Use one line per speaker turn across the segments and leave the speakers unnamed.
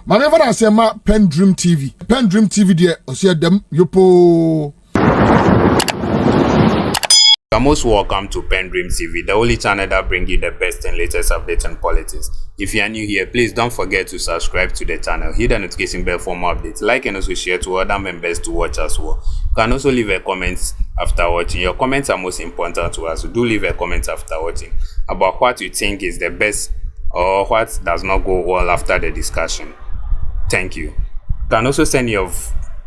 Maneva na sema PENDREAM TV. PENDREAM TV de osia dem yopo.
You're most welcome to PENDREAM TV, the only channel that brings you the best and latest updates on politics. If you are new here, please don't forget to subscribe to the channel, hit the notification bell for more updates, like and also share to other members to watch as well. You can also leave a comment after watching. Your comments are most important to us, so do leave a comment after watching about what you think is the best or what does not go well after the discussion. Thank you. You can also send your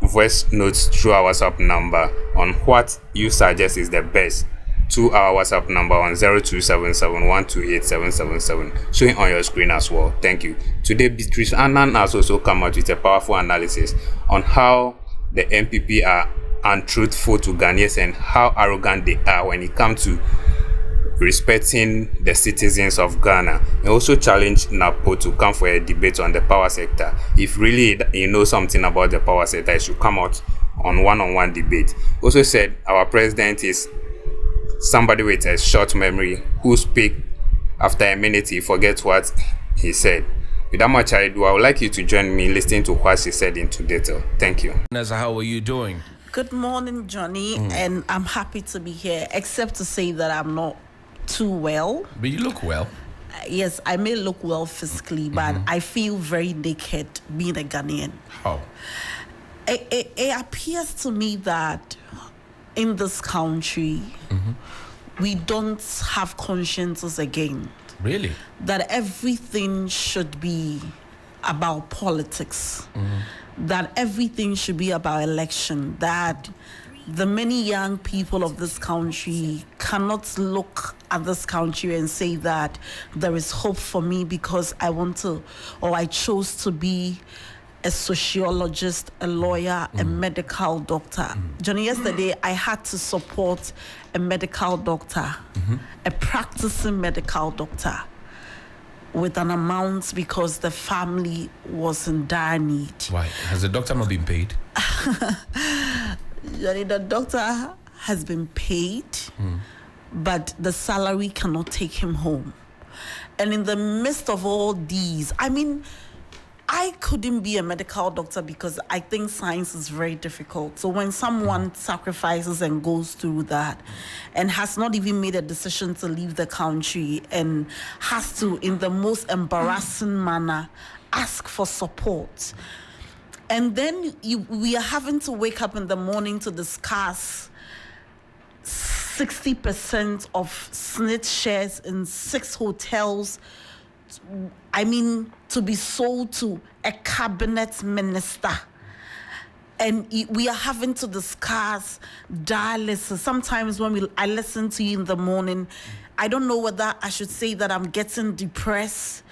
voice notes through our WhatsApp number on what you suggest is the best to our WhatsApp number on 0277128777, showing on your screen as well. Thank you. Today, Beatrice has also come out with a powerful analysis on how the MPP are untruthful to Ghanaians and how arrogant they are when it comes to respecting the citizens of Ghana. He also challenged Napo to come for a debate on the power sector. If really he knows something about the power sector, he should come out on one-on-one debate. Also said our president is somebody with a short memory who speak after a minute he forgets what he said. Without much ado, I would like you to join me listening to what she said into detail. Thank you.
Nasa, how are you doing?
Good morning, Johnny, and I'm happy to be here, except to say that I'm not too well.
But you look well.
Yes, I may look well physically, but I feel very naked being a Ghanaian.
How?
It appears to me that in this country, we don't have consciences again.
Really?
That everything should be about politics. That everything should be about election. That the many young people of this country cannot look at this country and say that there is hope for me because I want to, or I chose to be a sociologist, a lawyer, a medical doctor. Johnny, yesterday I had to support a medical doctor, a practicing medical doctor, with an amount because the family was in dire need.
Why? Has the doctor not been paid?
Johnny, the doctor has been paid, but the salary cannot take him home. And in the midst of all these, I mean, I couldn't be a medical doctor because I think science is very difficult. So when someone sacrifices and goes through that and has not even made a decision to leave the country and has to, in the most embarrassing manner, ask for support, and then we are having to wake up in the morning to discuss 60% of SNIT shares in 6 hotels, I mean, to be sold to a cabinet minister. And we are having to discuss dialysis. Sometimes when I listen to you in the morning, I don't know whether I should say that I'm getting depressed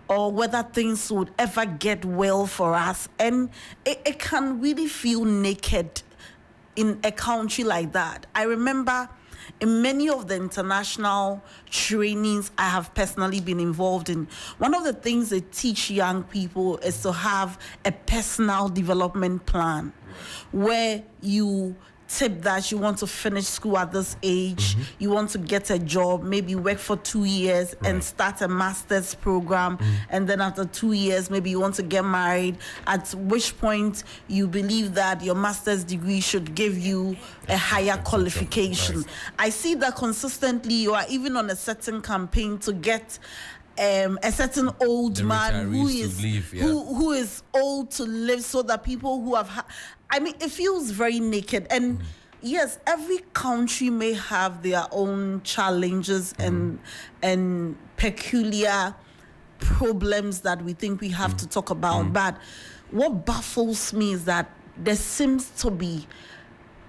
or whether things would ever get well for us. And it can really feel naked in a country like that. I remember in many of the international trainings I have personally been involved in, one of the things they teach young people is to have a personal development plan where you tip that you want to finish school at this age, you want to get a job, maybe work for 2 years and start a master's program, and then after 2 years maybe you want to get married, at which point you believe that your master's degree should give you a higher qualification. I see that consistently. You are even on a certain campaign to get a certain old man who is who is old to live, so that people who have I mean, it feels very naked. And yes, every country may have their own challenges and peculiar problems that we think we have to talk about. But what baffles me is that there seems to be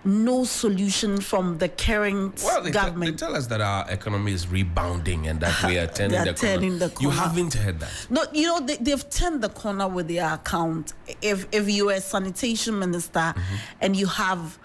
no solution from the current government.
They tell us that our economy is rebounding and that we are turning the corner. You haven't heard that?
No, you know, they've turned the corner with their account. If you're a sanitation minister and you have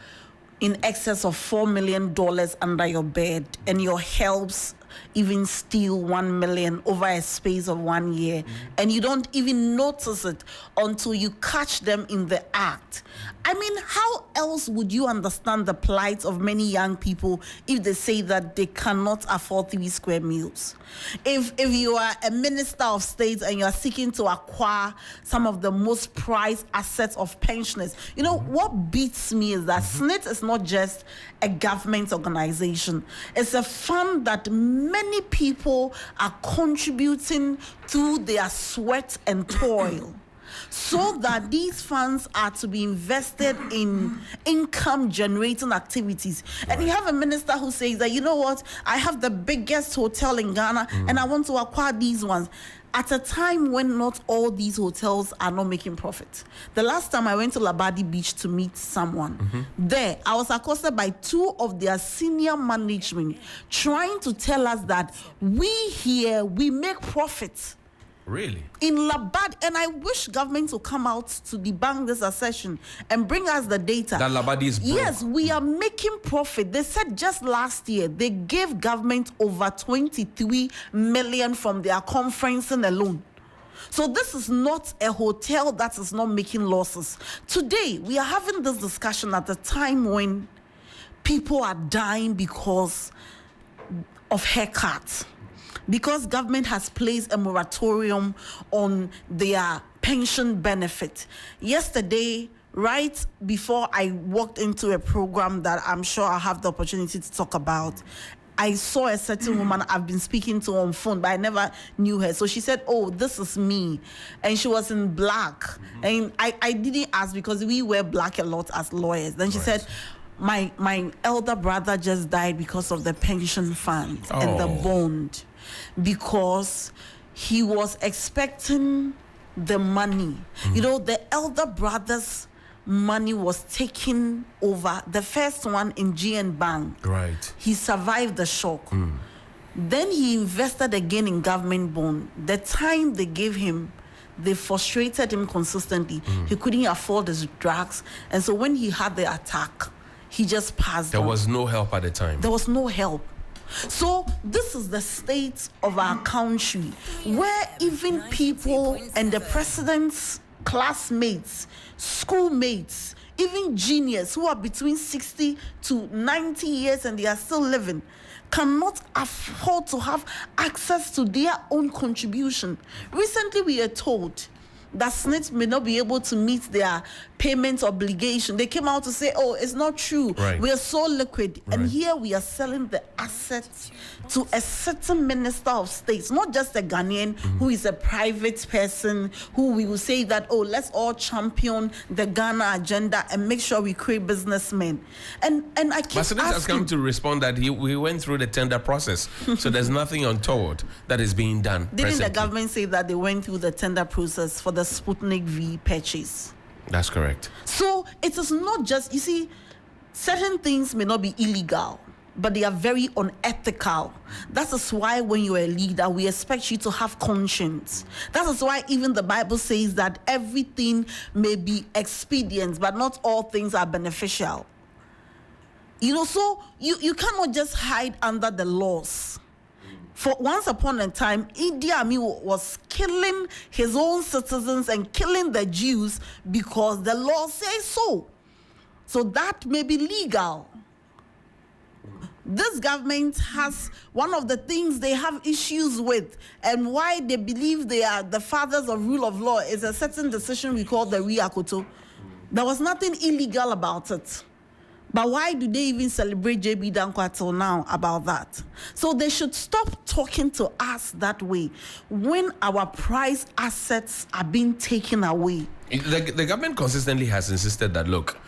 in excess of $4 million under your bed and your helps even steal 1 million over a space of 1 year, and you don't even notice it until you catch them in the act. I mean, how else would you understand the plight of many young people if they say that they cannot afford 3 square meals? If you are a minister of state and you are seeking to acquire some of the most prized assets of pensioners, you know, what beats me is that SNIT is not just a government organization. It's a fund that many people are contributing through their sweat and toil, so that these funds are to be invested in income generating activities. And you have a minister who says that, you know what, I have the biggest hotel in Ghana and I want to acquire these ones, at a time when not all these hotels are not making profit. The last time I went to Labadi Beach to meet someone, there I was accosted by 2 of their senior management trying to tell us that we here, we make profit.
Really?
In Labad, and I wish government to come out to debunk this assertion and bring us the data.
That Labadi is broke.
Yes, we are making profit. They said just last year they gave government over 23 million from their conferencing alone. So this is not a hotel that is not making losses. Today, we are having this discussion at a time when people are dying because of haircuts, because government has placed a moratorium on their pension benefit. Yesterday, right before I walked into a program that I'm sure I'll have the opportunity to talk about, I saw a certain woman I've been speaking to on phone, but I never knew her. So she said, oh, this is me. And she was in black. And I didn't ask because we wear black a lot as lawyers. Then she said, my elder brother just died because of the pension fund and the bond, because he was expecting the money. You know, the elder brother's money was taken over. The first one in GN Bank.
Right.
He survived the shock. Then he invested again in government bond. The time they gave him, they frustrated him consistently. He couldn't afford his drugs. And so when he had the attack, he just passed on.
There was no help at the time.
There was no help. So this is the state of our country, where even people and the president's classmates, schoolmates, even juniors who are between 60 to 90 years and they are still living, cannot afford to have access to their own contribution. Recently, we are told that SNIT may not be able to meet their payment obligation. They came out to say, oh, it's not true.
Right.
We are so liquid. And here we are selling the assets to a certain minister of state, not just a Ghanaian who is a private person, who we will say that, oh, let's all champion the Ghana agenda and make sure we create businessmen. And I keep
But SNIT has come to respond that we went through the tender process. So there's nothing untoward that is being done.
Didn't
presently.
the government say that they went through the tender process for the Sputnik V purchase?
That's correct.
So it is not just, you see, certain things may not be illegal, but they are very unethical. That is why when you're a leader, we expect you to have conscience. That is why even the Bible says that everything may be expedient, but not all things are beneficial. You know, so you cannot just hide under the laws. For once upon a time, Idi Amin was killing his own citizens and killing the Jews because the law says so. So that may be legal. This government has one of the things they have issues with, and why they believe they are the fathers of rule of law is a certain decision we call the Riakoto. There was nothing illegal about it. But why do they even celebrate JB Dankwa till now about that? So they should stop talking to us that way when our prized assets are being taken away.
The government consistently has insisted that, look,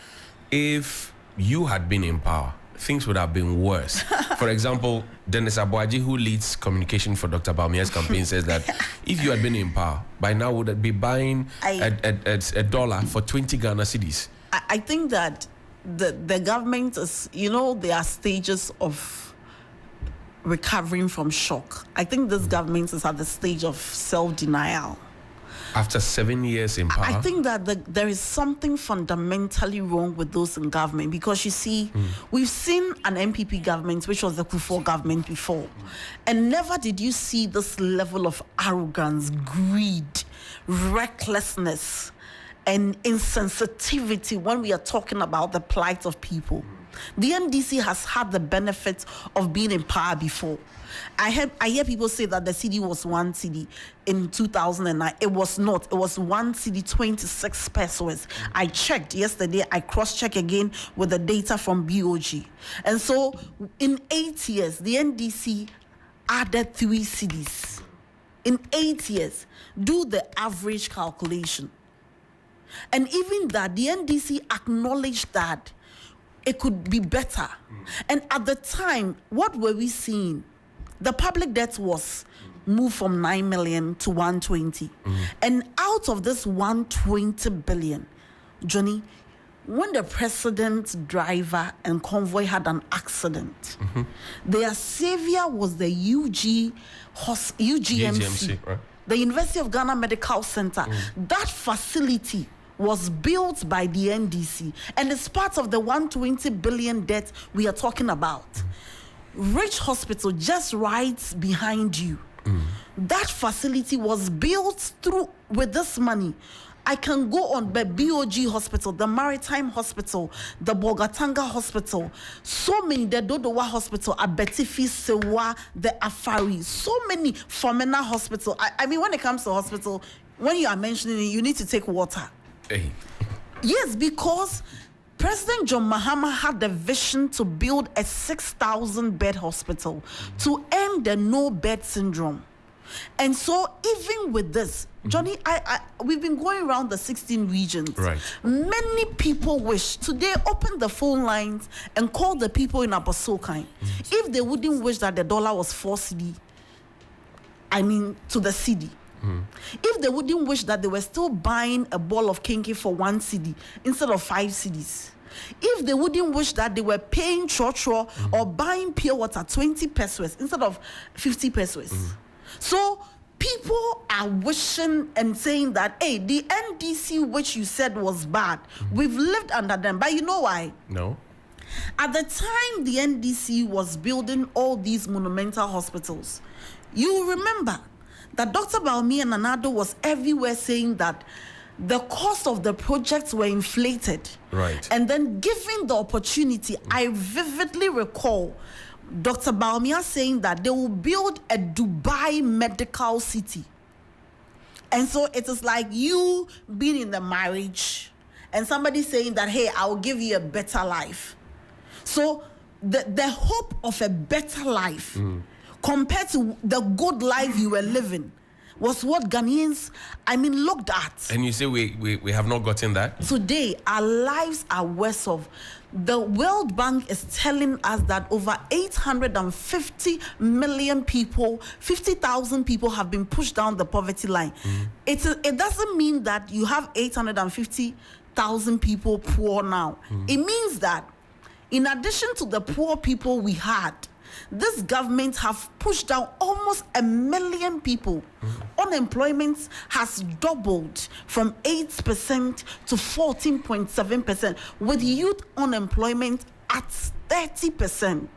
if you had been in power, things would have been worse. For example, Dennis Abuaji, who leads communication for Dr. Baumia's campaign, says that if you had been in power, by now would be buying a dollar for 20 Ghana cedis.
I think that the government is, you know, there are stages of recovering from shock. I think this government is at the stage of self-denial.
After 7 years in power?
I think that there is something fundamentally wrong with those in government, because you see, we've seen an MPP government, which was the Akuffo government before, and never did you see this level of arrogance, greed, recklessness, and insensitivity when we are talking about the plight of people. The NDC has had the benefit of being in power before. I hear people say that the CD was 1 CD in 2009. It was not. It was 1 CD, 26 pesos. I checked yesterday. I cross-checked again with the data from BOG. And so in 8 years, the NDC added 3 CDs. In 8 years, do the average calculation. And even that, the NDC acknowledged that it could be better. And at the time, what were we seeing? The public debt was moved from 9 million to 120. And out of this 120 billion, Johnny, when the president's driver and convoy had an accident, their savior was the UGMC,
right?
the University of Ghana Medical Center. That facility was built by the NDC, and it's part of the 120 billion debt we are talking about. Rich Hospital, just right behind you. That facility was built with this money. I can go on, but BOG Hospital, the Maritime Hospital, the Bogatanga Hospital, so many, the Dodowa Hospital, Abetifi, Sewa, the Afari, so many, Fomena Hospital. I mean, when it comes to hospital, when you are mentioning it, you need to take water.
Hey.
Yes, because President John Mahama had the vision to build a 6,000 bed hospital to end the no bed syndrome. And so even with this, Johnny, we've been going around the 16 regions.
Right.
Many people wish today open the phone lines and call the people in Abasokai. If they wouldn't wish that the dollar was 4 CD, I mean to the CD. If they wouldn't wish that they were still buying a ball of kinky for 1 CD instead of 5 CDs. If they wouldn't wish that they were paying Shộrt or buying pure water 20 pesos instead of 50 pesos. So people are wishing and saying that, hey, the NDC, which you said was bad, we've lived under them. But you know why?
No.
At the time the NDC was building all these monumental hospitals, you remember that Dr. Bawumia Nana Addo was everywhere saying that the cost of the projects were inflated.
Right.
And then given the opportunity, I vividly recall Dr. Bawumia saying that they will build a Dubai medical city. And so it is like you being in the marriage and somebody saying that, hey, I will give you a better life. So the hope of a better life compared to the good life you were living was what Ghanaians, looked at.
And you say we have not gotten that?
Today, our lives are worse off. The World Bank is telling us that over 850 million people, 50,000 people have been pushed down the poverty line. It doesn't mean that you have 850,000 people poor now. It means that in addition to the poor people we had, this government have pushed down almost 1 million people. Unemployment has doubled from 8% to 14.7%, with youth unemployment at 30%.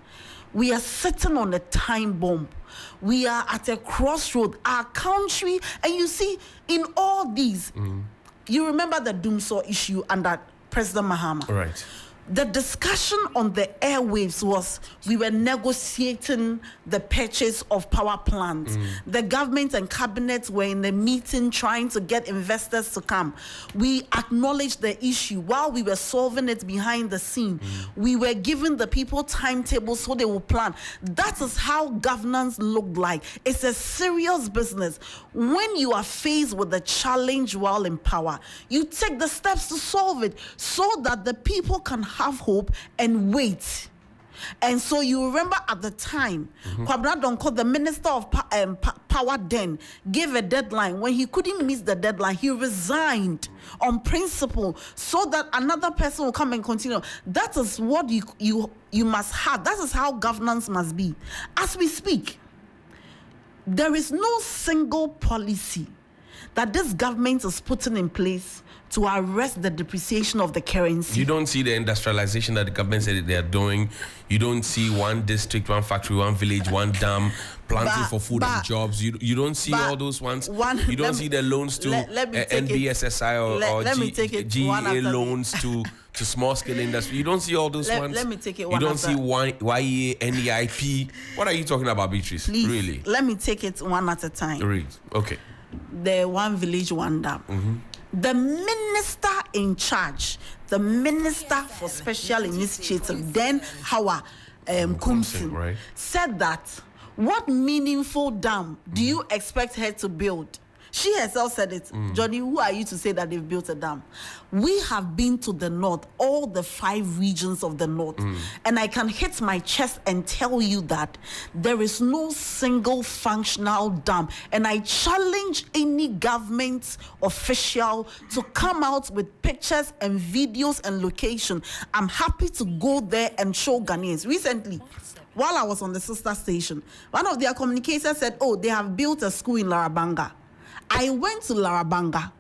We are sitting on a time bomb. We are at a crossroad. Our country, and you see, in all these, you remember the Doomsaw issue under President Mahama.
Right.
The discussion on the airwaves was we were negotiating the purchase of power plants. The government and cabinet were in a meeting trying to get investors to come. We acknowledged the issue while we were solving it behind the scene. We were giving the people timetables so they will plan. That is how governance looked like. It's a serious business. When you are faced with a challenge while in power, you take the steps to solve it so that the people can have hope and wait. And so you remember at the time, Kwabena Donko, the Minister of Power then, gave a deadline. When he couldn't meet the deadline, he resigned on principle so that another person will come and continue. That is what you must have. That is how governance must be. As we speak, there is no single policy that this government is putting in place to arrest the depreciation of the currency.
You don't see the industrialization that the government said they are doing. You don't see one district, one factory, one village, one dam planting for food and jobs. You don't see all those ones. You don't see the loans to NBSSI or GEA loans to small scale industry. You don't see all those ones.
Let me take it one.
You don't see YEA, NEIP. What are you talking about, Beatrice?
Please,
really?
Let me take it one at a time.
Read. Okay.
The one village, one dam. The minister in charge, the minister for special initiative, then Hawa Kumsin,
right,
said that what meaningful dam do you expect her to build? She herself said it. Johnny, who are you to say that they've built a dam? We have been to the north, all the 5 regions of the north, and I can hit my chest and tell you that there is no single functional dam. And I challenge any government official to come out with pictures and videos and location. I'm happy to go there and show Ghanaians. Recently, while I was on the sister station, one of their communicators said, oh, they have built a school in Larabanga. I went to Larabanga,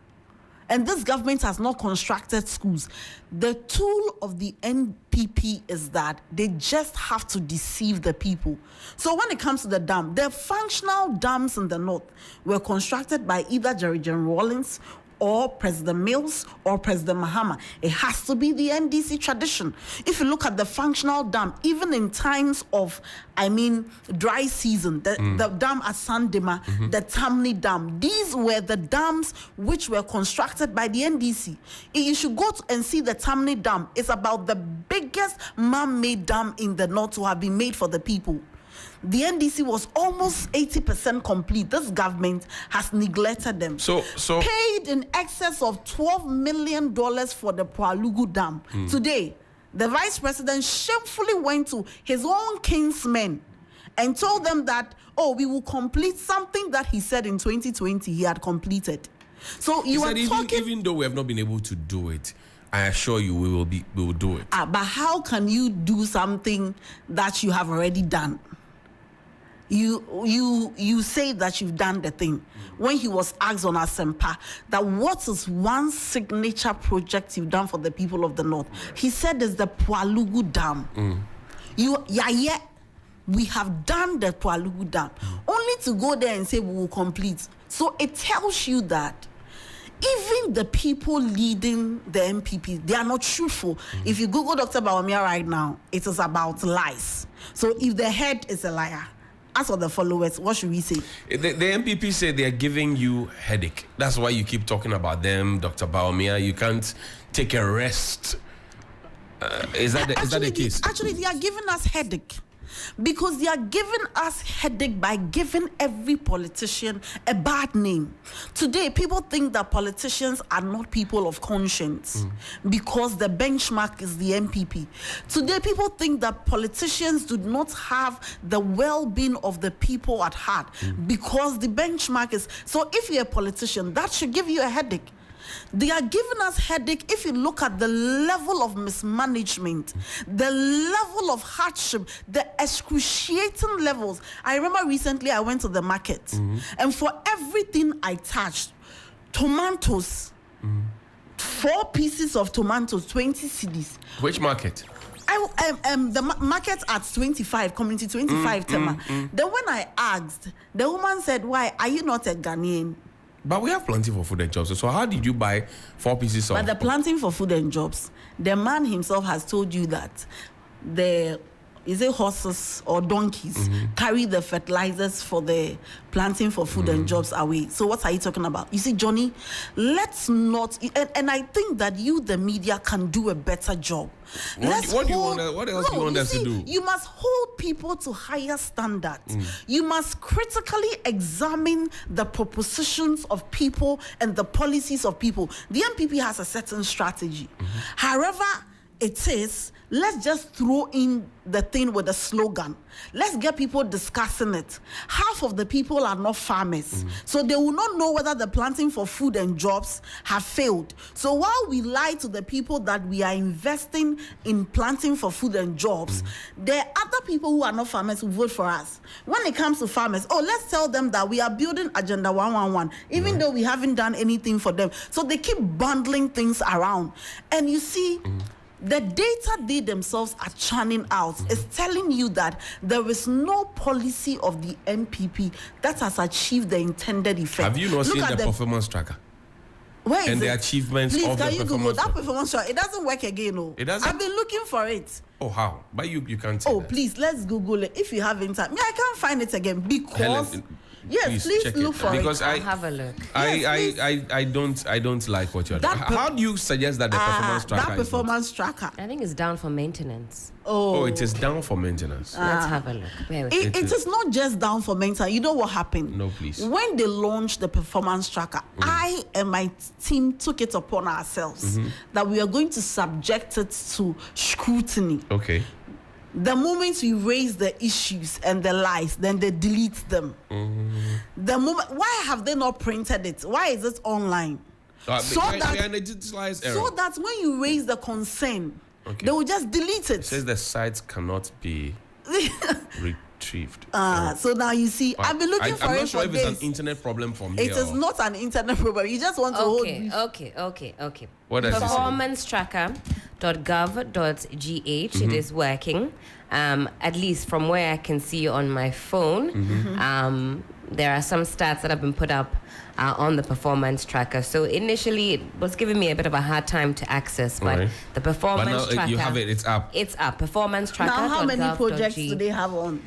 and this government has not constructed schools. The tool of the NPP is that they just have to deceive the people. So when it comes to the dam, the functional dams in the north were constructed by either Jerry John Rawlings or President Mills or President Mahama. It has to be the NDC tradition. If you look at the functional dam, even in times of, dry season, the dam at Sandema, the Tamni Dam, these were the dams which were constructed by the NDC. You should go and see the Tamni Dam. It's about the biggest man-made dam in the north to have been made for the people. The NDC was almost 80% complete. This government has neglected them.
So
paid in excess of $12 million for the Pualugu Dam. Today, the vice president shamefully went to his own kinsmen and told them that, oh, we will complete something that he said in 2020 he had completed. So you are talking,
even though we have not been able to do it, I assure you we will do it.
But how can you do something that you have already done? You say that you've done the thing. When he was asked on Asempa that what is one signature project you've done for the people of the north, he said it's the Pualugu Dam. We have done the Pualugu Dam, only to go there and say we will complete. So it tells you that even the people leading the MPP, they are not truthful. If you Google Dr. Bawumia right now, it is about lies. So if the head is a liar, as for the followers, what should we say?
The MPP say they are giving you headache. That's why you keep talking about them, Dr. Bawumia. You can't take a rest. Is that the case?
Actually, they are giving us headache. Because they are giving us headache by giving every politician a bad name. Today, people think that politicians are not people of conscience because the benchmark is the MPP. Today, people think that politicians do not have the well-being of the people at heart because the benchmark is... So if you're a politician, that should give you a headache. They are giving us headache if you look at the level of mismanagement, the level of hardship, the excruciating levels. I remember recently I went to the market and for everything I touched, tomatoes, 4 pieces of tomatoes, 20 cedis.
Which market?
The market at 25, community 25, Tema. Then when I asked, the woman said, why, are you not a Ghanaian?
But we have planting for food and jobs. So how did you buy 4 pieces of...
But the planting for food and jobs, the man himself has told you that horses or donkeys carry the fertilizers for the planting for food and jobs away. So what are you talking about? You see, Johnny, let's not... And I think that you, the media, can do a better job.
What else do you want us to do?
You must hold people to higher standards. You must critically examine the propositions of people and the policies of people. The MPP has a certain strategy. However, it is, let's just throw in the thing with a slogan. Let's get people discussing it. Half of the people are not farmers, so they will not know whether the planting for food and jobs have failed. So while we lie to the people that we are investing in planting for food and jobs, there are other people who are not farmers who vote for us. When it comes to farmers, let's tell them that we are building Agenda 111, even though we haven't done anything for them. So they keep bundling things around. And you see, the data they themselves are churning out is telling you that there is no policy of the MPP that has achieved the intended effect.
Have you not seen the performance tracker?
Where is
and
it?
the achievements
Please,
of the
can you Google
performance
that
tracker?
performance tracker? It doesn't work again, no.
It doesn't?
I've been looking for it.
Oh, how? But you can't say that.
Please, let's Google it. If you have time. I can't find it again because...
Helen,
yes, please
check
look for
because
it.
I'll have a look.
I don't like what you're doing. How do you suggest that the performance tracker
that performance tracker.
I think it's down for maintenance.
Oh, it is down for maintenance.
Let's have a look. Bear with me.
It is not just down for maintenance. You know what happened?
No, please.
When they launched the performance tracker, I and my team took it upon ourselves that we are going to subject it to scrutiny.
Okay.
The moment we raise the issues and the lies, then they delete them. The moment, why have they not printed it? Why is it online?
So that
when you raise the concern, they will just delete it.
It says the sites cannot be retrieved.
So now you see, I've been looking for
I'm
it
not sure
for
if
days.
it's an internet problem from here.
It is not an internet problem. You just want to
Okay.
What does it say?
Performancetracker.gov.gh. It is working. At least from where I can see on my phone. There are some stats that have been put up on the performance tracker. So initially it was giving me a bit of a hard time to access, but the performance
but now
tracker,
you have it. It's up.
It's up. Performance tracker.
Now, how many projects do they have on?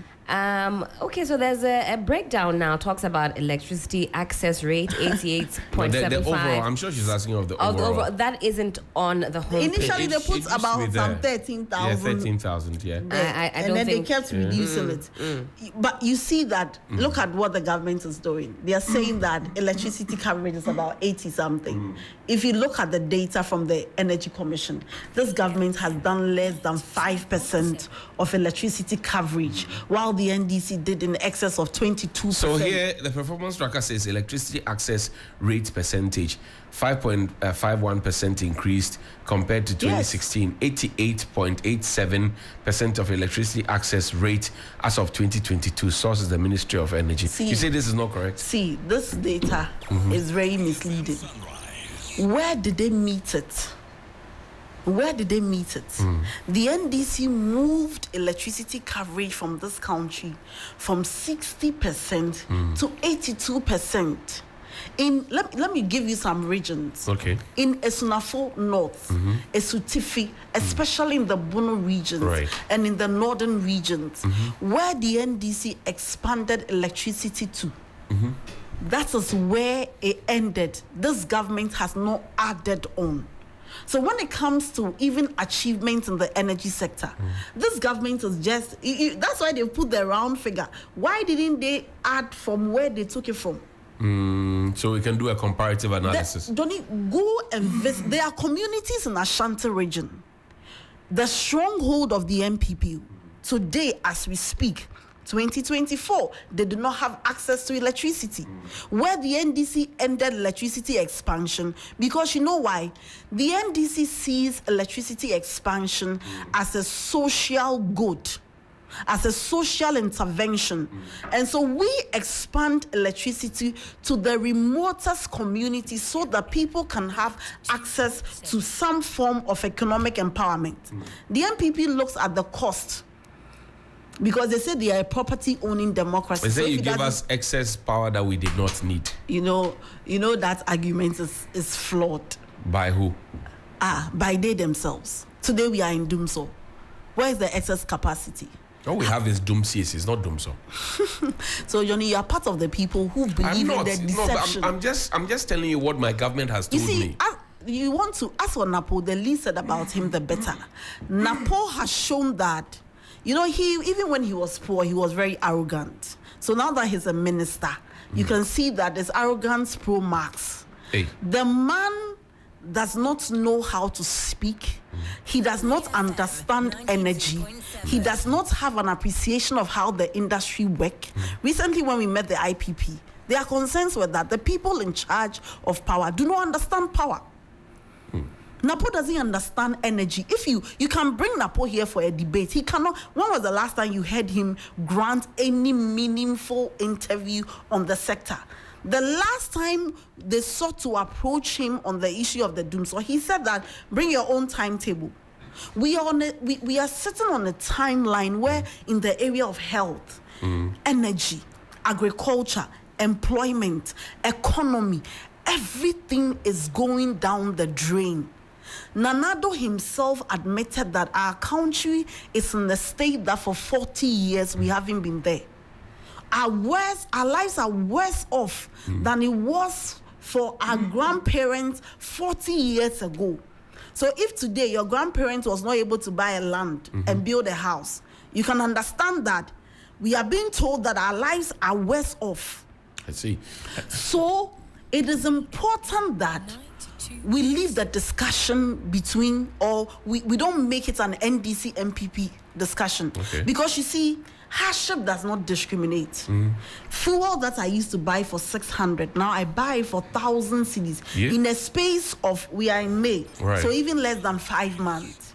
Okay, so there's a breakdown now. Talks about electricity access rate 88.75.
the overall, I'm sure she's asking of the overall.
That isn't on the homepage.
Initially, they put
used to be
about
there.
some 13,000.
Yeah, 13,000. Yeah.
I
and
don't
then
think
they kept reducing it. But you see that, look at what the government is doing. They are saying that electricity coverage is about 80 something. If you look at the data from the Energy Commission, this government has done less than 5% of electricity coverage, while the NDC did in excess of 22%.
So here, the performance tracker says electricity access rate percentage 5.51% increased compared to 2016. 88.87% of electricity access rate as of 2022. Source is the Ministry of Energy. You say this is not correct?
See, this data is very misleading. Where did they meet it? Where did they meet it? The NDC moved electricity coverage from this country from 60% to 82%. Let me give you some regions.
Okay.
In Esunafo North, Esutifi, especially in the Bono regions and in the northern regions, where the NDC expanded electricity to. That is where it ended. This government has not added on. So when it comes to even achievements in the energy sector, this government is just, that's why they put the round figure. Why didn't they add from where they took it from?
So we can do a comparative analysis.
Go and visit. There are communities in Ashanti region. The stronghold of the MPP, today as we speak, 2024, they do not have access to electricity. Where the NDC ended electricity expansion, because you know why? The NDC sees electricity expansion as a social good, as a social intervention. And so we expand electricity to the remotest communities so that people can have access to some form of economic empowerment. The MPP looks at the cost, because they say they are a property-owning democracy.
They say you give us excess power that we did not need.
You know that argument is flawed.
By who?
By they themselves. Today we are in Doomso. Where is the excess capacity?
All we have is Doomsies, it's not Doomso.
So Johnny, you are part of the people who believe in the deception.
I'm just telling you what my government has told me.
You want to ask for Napo, the least said about him, the better. Napo has shown that, even when he was poor, he was very arrogant. So now that he's a minister, you can see that there's arrogance pro max.
Hey.
The man does not know how to speak. He does not understand energy. He does not have an appreciation of how the industry works. Recently, when we met the IPP, their concerns were that the people in charge of power do not understand power. Napo doesn't understand energy. If you can bring Napo here for a debate, he cannot. When was the last time you heard him grant any meaningful interview on the sector? The last time they sought to approach him on the issue of the doom, so he said that bring your own timetable. We are sitting on a timeline where in the area of health, energy, agriculture, employment, economy, everything is going down the drain. Nana Addo himself admitted that our country is in the state that for 40 years we haven't been there. Our lives are worse off than it was for our grandparents 40 years ago. So if today your grandparents was not able to buy a land and build a house, you can understand that we are being told that our lives are worse off.
I see.
So it is important that we leave the discussion between, or we don't make it an NDC MPP discussion.
Okay.
Because you see, hardship does not discriminate. Fuel that I used to buy for 600, now I buy for 1,000 cedis in a space of, we are in May, so even less than 5 months.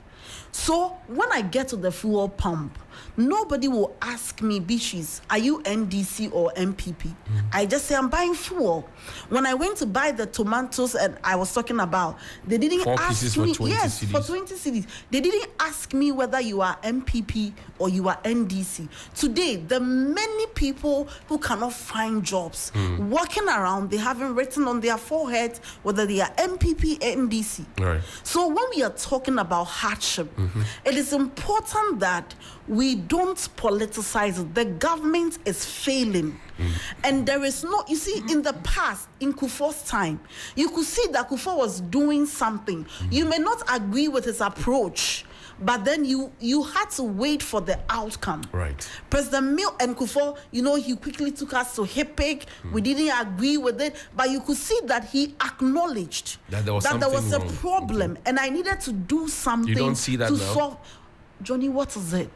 So when I get to the fuel pump, nobody will ask me, Beatrice, are you NDC or MPP? I just say I'm buying fuel. When I went to buy the tomatoes and I was talking about, they didn't ask me. Yes, for 20 cedis. They didn't ask me whether you are MPP or you are NDC. Today, the many people who cannot find jobs, walking around, they haven't written on their foreheads whether they are MPP, NDC.
Right.
So when we are talking about hardship, it is important that we don't politicize it. The government is failing. And there is no, you see, in the past, in Akuffo's time, you could see that Akuffo was doing something. You may not agree with his approach, but then you had to wait for the outcome.
Right.
President Mill and Akuffo, he quickly took us to HIPIC. We didn't agree with it, but you could see that he acknowledged
that there was
a problem, and I needed to do something.
You don't see that
to
now?
solve. Johnny, what is it?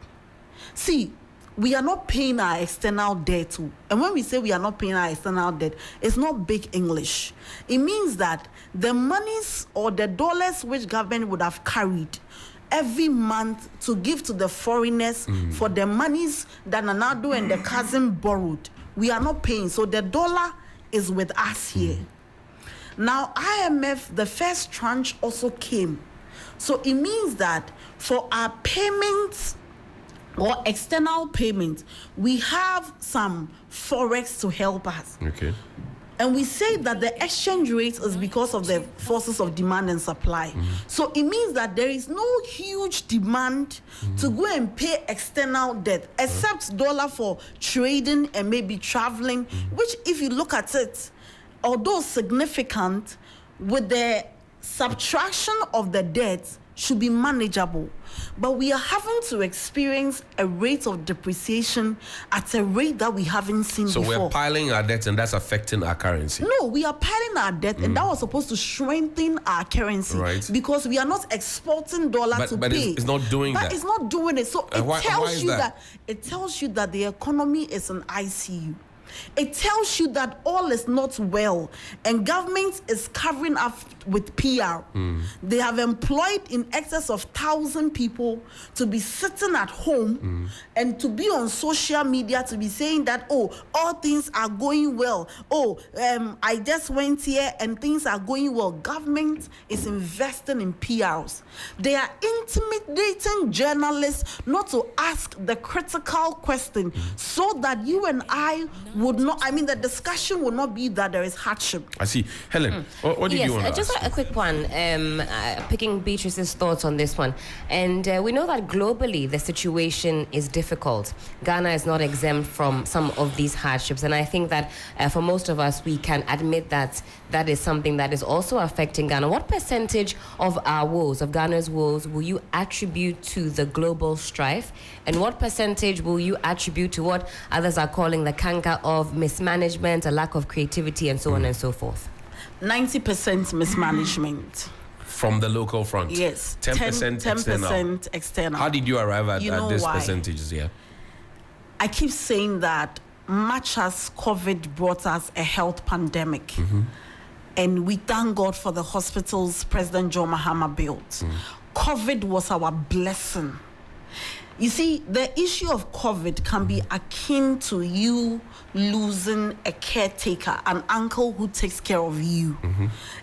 See, we are not paying our external debt too. And when we say we are not paying our external debt, it's not big English. It means that the monies or the dollars which government would have carried every month to give to the foreigners for the monies that Nana Addo and the cousin borrowed, we are not paying. So the dollar is with us here. Now, IMF, the first tranche also came. So it means that for our payments or external payments, we have some forex to help us.
Okay.
And we say that the exchange rate is because of the forces of demand and supply. So it means that there is no huge demand to go and pay external debt, except dollar for trading and maybe traveling, which if you look at it, although significant, with the subtraction of the debt, should be manageable. But we are having to experience a rate of depreciation at a rate that we haven't seen before.
So we're piling our debt and that's affecting our currency.
No, we are piling our debt and that was supposed to strengthen our currency.
Right.
Because we are not exporting dollar to
but
pay.
It's not doing that.
But it's not doing it. So
why is that?
It tells you that the economy is an ICU. It tells you that all is not well, and government is covering up with PR. They have employed in excess of 1,000 people to be sitting at home and to be on social media to be saying that, oh, all things are going well. I just went here and things are going well. Government is investing in PRs. They are intimidating journalists not to ask the critical question so that you and I would not, the discussion will not be that there is hardship.
I see. Helen, what did you want to
just
ask?
a quick one, picking Beatrice's thoughts on this one. And we know that globally the situation is difficult. Ghana is not exempt from some of these hardships. And I think that for most of us, we can admit that that is something that is also affecting Ghana. What percentage of our woes, of Ghana's woes, will you attribute to the global strife? And what percentage will you attribute to what others are calling the canker of mismanagement, a lack of creativity, and so on and so forth?
90% mismanagement.
From the local front?
Yes.
10%
10% external.
How did you arrive at this
why?
percentages? Yeah.
I keep saying that much as COVID brought us a health pandemic, and we thank God for the hospitals President John Mahama built, COVID was our blessing. You see, the issue of COVID can be akin to you losing a caretaker, an uncle who takes care of you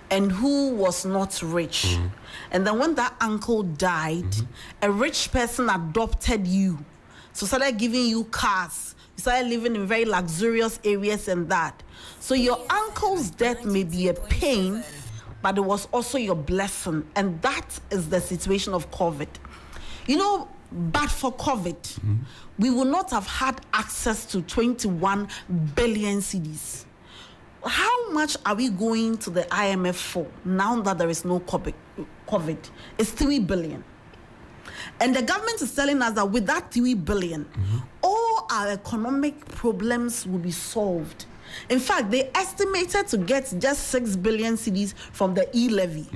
and who was not rich. And then when that uncle died, a rich person adopted you. So started giving you cars. You started living in very luxurious areas and that. So your uncle's death may be a pain, but it was also your blessing. And that is the situation of COVID. You know, but for COVID, we would not have had access to 21 billion cedis. How much are we going to the IMF for now that there is no COVID? It's 3 billion. And the government is telling us that with that 3 billion, all our economic problems will be solved. In fact, they estimated to get just 6 billion cedis from the e-levy.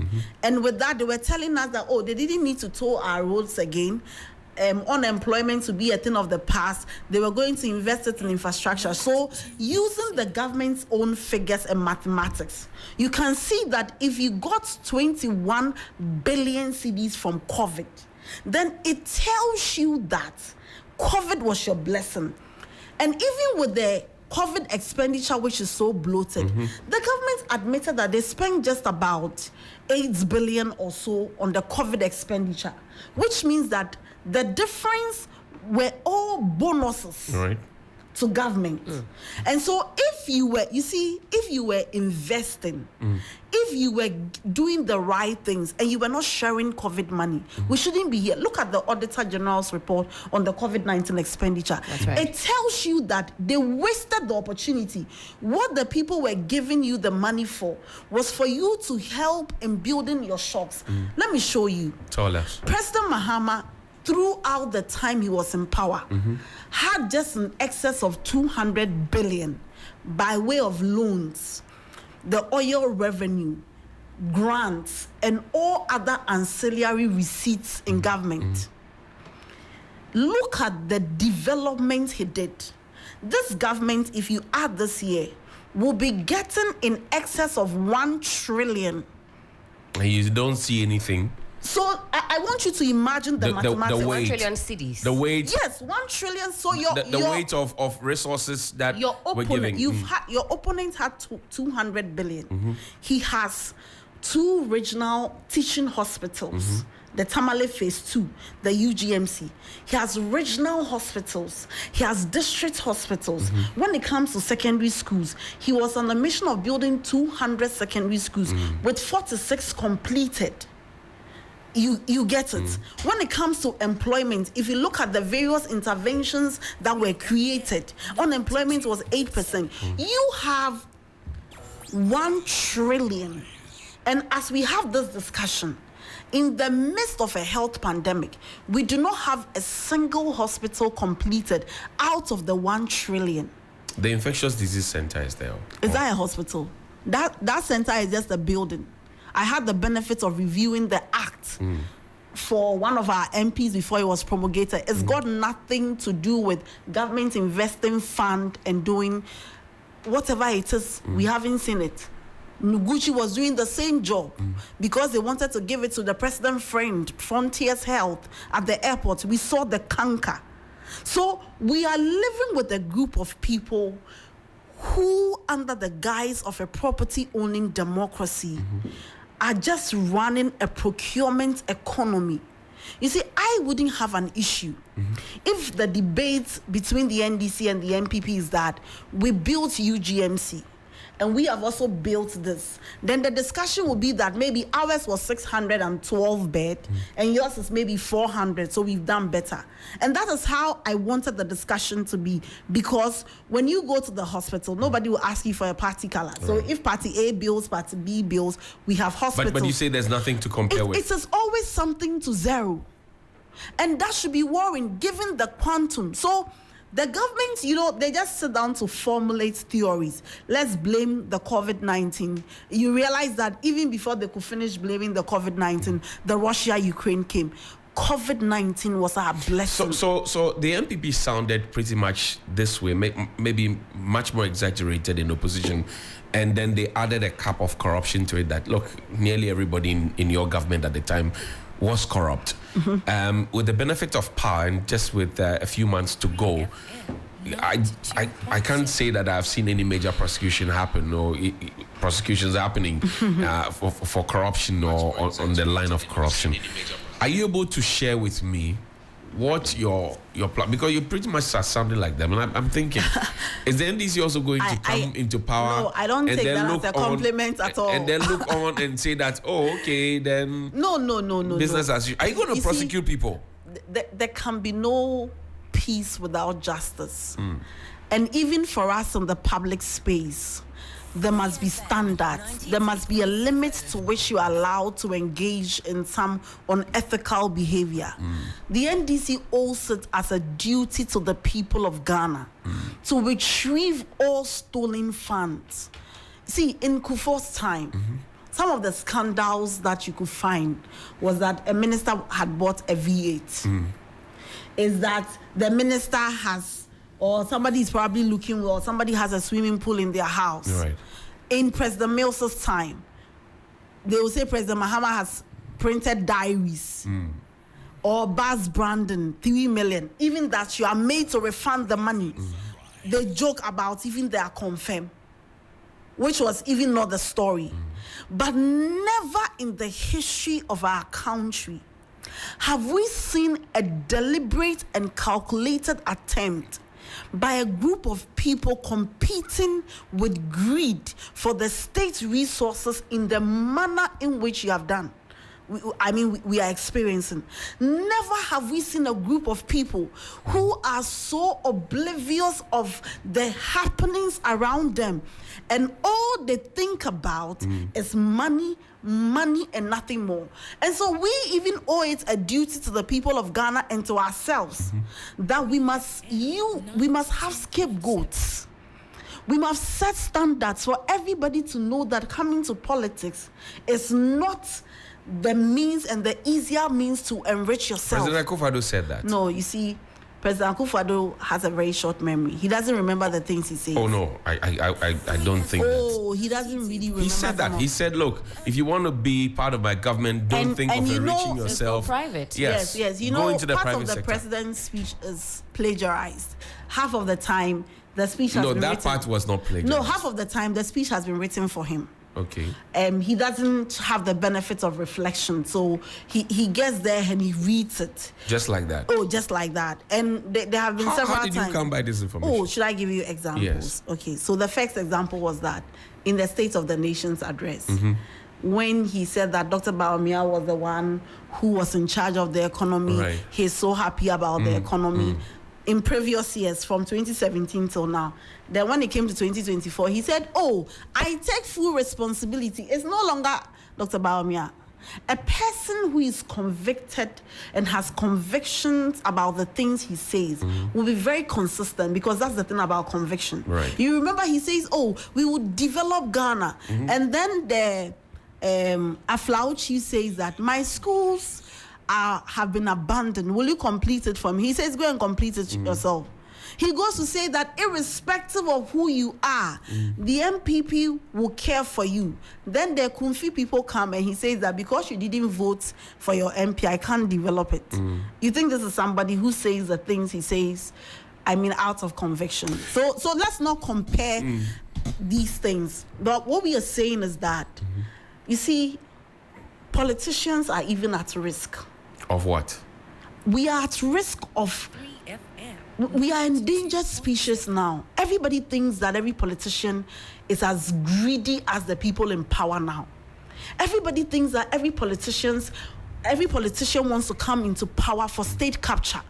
And with that, they were telling us that, they didn't need to toll our roads again. Unemployment to be a thing of the past. They were going to invest it in infrastructure. So using the government's own figures and mathematics, you can see that if you got 21 billion cedis from COVID, then it tells you that COVID was your blessing. And even with the COVID expenditure, which is so bloated, the government admitted that they spent just about 8 billion or so on the COVID expenditure, which means that the difference were all bonuses to government. And so if you were investing, if you were doing the right things and you were not sharing COVID money, we shouldn't be here. Look at the Auditor General's report on the COVID-19 expenditure.
That's right.
It tells you that they wasted the opportunity. What the people were giving you the money for was for you to help in building your shops. Let me show you.
Tell us.
President Mahama, throughout the time he was in power, had just an excess of 200 billion by way of loans, the oil revenue, grants, and all other ancillary receipts in government. Look at the development he did. This government, if you add this year, will be getting in excess of 1 trillion.
And you don't see anything.
So I want you to imagine the mathematics.
the
1
weight,
trillion cedis.
The weight.
Yes, 1 trillion. So
The weight of resources that
your
we're
opponent,
giving.
your opponent had 200 billion. He has 2 regional teaching hospitals, the Tamale Phase 2, the UGMC. He has regional hospitals. He has district hospitals. When it comes to secondary schools, he was on a mission of building 200 secondary schools with 46 completed. You get it. When it comes to employment, if you look at the various interventions that were created, unemployment was 8%. You have 1 trillion. And as we have this discussion, in the midst of a health pandemic, we do not have a single hospital completed out of the 1 trillion.
The infectious disease center is there.
Is that a hospital? That center is just a building. I had the benefit of reviewing the act for one of our MPs before it was promulgated. It's got nothing to do with government investing fund and doing whatever it is. We haven't seen it. Nuguchi was doing the same job because they wanted to give it to the president friend, Frontiers Health, at the airport. We saw the canker. So we are living with a group of people who, under the guise of a property-owning democracy, are just running a procurement economy. You see, I wouldn't have an issue if the debate between the NDC and the MPP is that we built UGMC and we have also built this. Then the discussion will be that maybe ours was 612 bed and yours is maybe 400, so we've done better. And that is how I wanted the discussion to be, because when you go to the hospital, nobody will ask you for a party color. So if party A bills, party B bills, we have hospitals.
But you say there's nothing to compare with.
It is always something to zero. And that should be worrying given the quantum. So The government, they just sit down to formulate theories. Let's blame the COVID-19. You realize that even before they could finish blaming the COVID-19, the Russia-Ukraine came. COVID-19 was our blessing.
So the MPP sounded pretty much this way, maybe much more exaggerated in opposition, and then they added a cap of corruption to it. That look, nearly everybody in your government at the time was corrupt. With the benefit of power and just with a few months to go, I can't say that I've seen any major prosecution happen or prosecutions happening for corruption or on the line of corruption. Are you able to share with me what your plan? Because you pretty much are sounding like them, and I'm thinking, is the NDC also going to come into power?
No, I don't take that as a compliment at all.
And then look on and say that, okay, then
no.
Business as usual. Are you going to prosecute people?
There can be no peace without justice, and even for us in the public space, there must be standards. There must be a limit to which you are allowed to engage in some unethical behavior. The NDC owes it as a duty to the people of Ghana to retrieve all stolen funds. See, in Akuffo's time, some of the scandals that you could find was that a minister had bought a V8. Is that the minister has, or somebody is probably looking well, somebody has a swimming pool in their house.
Right.
In President Mills's time, they will say President Mahama has printed diaries. Or Buzz Brandon, 3 million. Even that you are made to refund the money. They joke about even they are confirmed, which was even not the story. But never in the history of our country have we seen a deliberate and calculated attempt by a group of people competing with greed for the state's resources in the manner in which you have done. We are experiencing. Never have we seen a group of people who are so oblivious of the happenings around them, and all they think about is money, and nothing more. And so we even owe it a duty to the people of Ghana and to ourselves that we must have scapegoats. We must set standards for everybody to know that coming to politics is not the means and the easier means to enrich yourself.
President Akuffo Addo said that.
No, you see, President Akuffo Addo has a very short memory. He doesn't remember the things he says.
Oh no, I don't think that.
Oh, he doesn't really remember.
He said that. He said, look, if you want to be part of my government, don't think of enriching yourself.
It's private.
Yes.
Go into the
part
private
of the
sector.
President's speech is plagiarized. Half of the time, the speech has been written.
No, that part was not plagiarized.
No, half of the time, the speech has been written for him.
Okay.
He doesn't have the benefit of reflection, so he gets there and he reads it.
Just like that.
Oh, just like that. And there have been several times.
How did you come by this information?
Oh, should I give you examples?
Yes.
Okay, so the first example was that in the State of the Nation's address, when he said that Dr. Bawumia was the one who was in charge of the economy,
right.
He's so happy about the economy. In previous years, from 2017 till now, then when it came to 2024, he said, oh, I take full responsibility. It's no longer Dr. Bawumia. A person who is convicted and has convictions about the things he says will be very consistent, because that's the thing about conviction.
Right.
You remember he says, oh, we will develop Ghana. And then the Aflao chief says that my schools have been abandoned. Will you complete it for me? He says, go and complete it yourself. He goes to say that irrespective of who you are, the MPP will care for you. Then the Kumfi people come and he says that because you didn't vote for your MP, I can't develop it. You think this is somebody who says the things he says, out of conviction. So let's not compare these things. But what we are saying is that, you see, politicians are even at risk.
Of what?
We are at risk of... We are endangered species now. Everybody thinks that every politician is as greedy as the people in power now. Everybody thinks that every politician wants to come into power for state capture.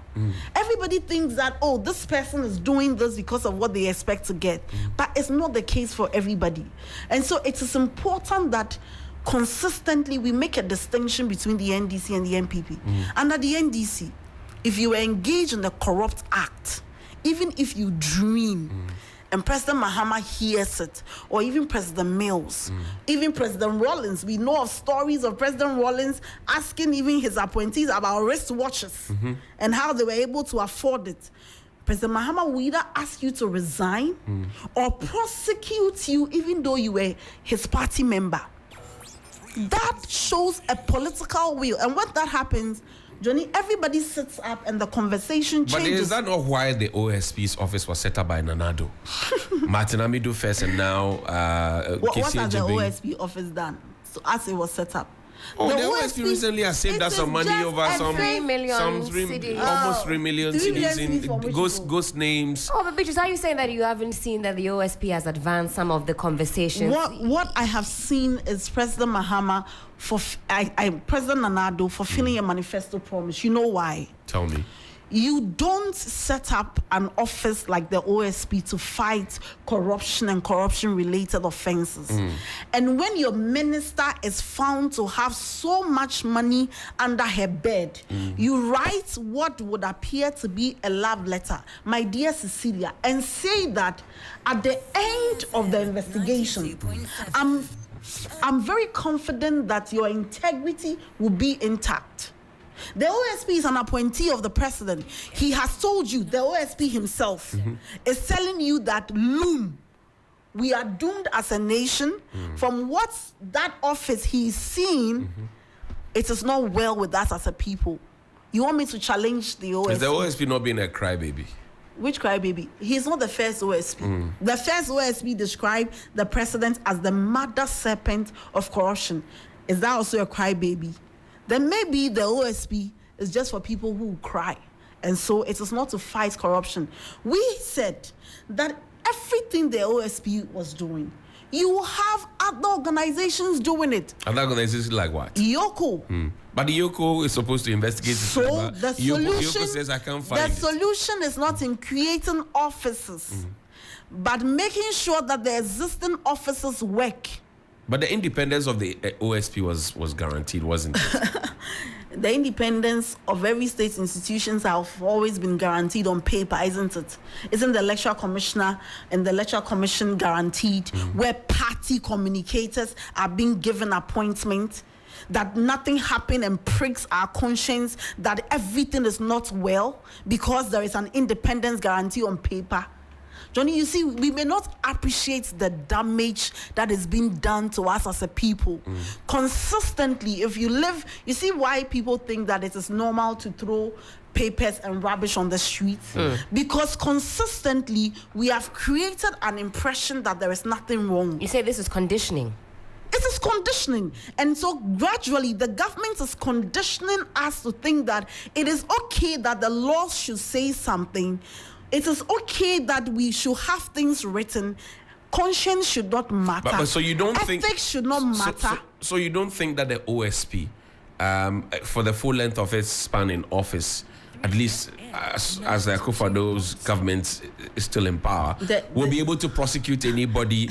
Everybody thinks that, oh, this person is doing this because of what they expect to get. But it's not the case for everybody. And so it is important that consistently we make a distinction between the NDC and the MPP. Under the NDC, if you engage in a corrupt act, even if you dream, and President Mahama hears it, or even President Mills, even President Rollins. We know of stories of President Rollins asking even his appointees about wristwatches and how they were able to afford it. President Mahama will either ask you to resign or prosecute you even though you were his party member. That shows a political will. And when that happens, Johnny, everybody sits up and the conversation changes.
But is that not why the OSP's office was set up by Nana Addo? Martin Amidu first and now
what has the OSP office done? So as it was set up.
Oh, the OSP recently has saved us some money over some
3 million
almost 3 million cities in ghost names.
Oh, but Beatrice, are you saying that you haven't seen that the OSP has advanced some of the conversations?
What I have seen is President Mahama President Nana Addo fulfilling a manifesto promise. You know why?
Tell me.
You don't set up an office like the OSP to fight corruption and corruption-related offenses. And when your minister is found to have so much money under her bed, you write what would appear to be a love letter, my dear Cecilia, and say that at the end of the investigation, I'm very confident that your integrity will be intact. The OSP is an appointee of the president. He has told you, the OSP himself is telling you that, loom, we are doomed as a nation. From what that office he's seen, it is not well with us as a people. You want me to challenge the OSP?
Is the OSP not being a crybaby?
Which crybaby? He's not the first OSP. The first OSP described the president as the mother serpent of corruption. Is that also a crybaby? Then maybe the OSP is just for people who cry. And so it is not to fight corruption. We said that everything the OSP was doing, you have other organizations doing it.
Other organizations like what?
Yoko.
But the Yoko is supposed to investigate.
So the solution,
Yoko says I can't find
the solution is not in creating offices, but making sure that the existing offices work.
But the independence of the OSP was guaranteed, wasn't it?
The independence of every state institutions have always been guaranteed on paper, isn't it? Isn't the electoral commissioner and the electoral commission guaranteed where party communicators are being given appointment, that nothing happened and pricks our conscience, that everything is not well because there is an independence guarantee on paper? Johnny, you see, we may not appreciate the damage that is being done to us as a people. Consistently, if you live, you see why people think that it is normal to throw papers and rubbish on the streets? Because consistently, we have created an impression that there is nothing wrong.
You say this is conditioning.
It is conditioning. And so gradually, the government is conditioning us to think that it is okay that the laws should say something. It is okay that we should have things written. Conscience should not matter.
But so you don't think
ethics should not matter.
So you don't think that the OSP, for the full length of its span in office, at least as the Akuffo Addo's government is still in power, will be able to prosecute anybody,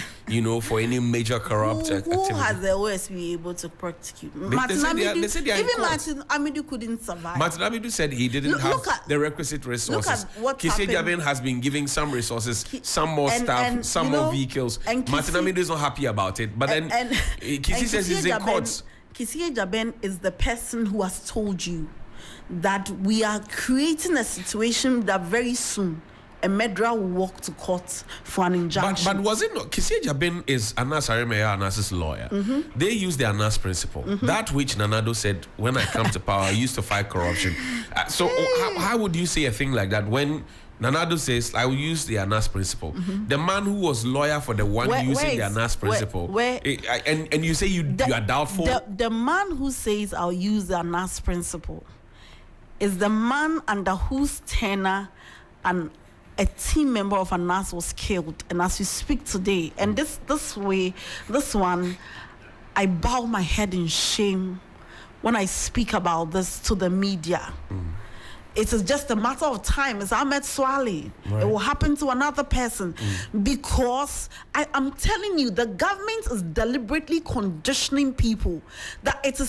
for any major corrupt activity?
Who has the OSP able to prosecute? Even Martin Amidu couldn't survive.
Martin Amidu said he didn't have the requisite resources.
Look at what happened.
Jaben has been giving some resources, some more staff, some more vehicles. Martin Amidu is not happy about it. But then Kisi says he's in court.
Kisi Jaben is the person who has told you that we are creating a situation that very soon a murderer will walk to court for an injunction.
But was it not? Kisi Jaben is Anas Aremeya, Anas's lawyer. They use the Anas principle. That which Nana Addo said, when I come to power, I used to fight corruption. So how would you say a thing like that when Nana Addo says, I will use the Anas principle? The man who was lawyer for the one using the Anas principle, and you say you are doubtful?
The man who says, I'll use the Anas principle is the man under whose tenure a team member of Anas was killed. And as we speak today, and this one, I bow my head in shame when I speak about this to the media. it is just a matter of time. It's Ahmed Swale.
Right.
It will happen to another person. Because I'm telling you, the government is deliberately conditioning people that it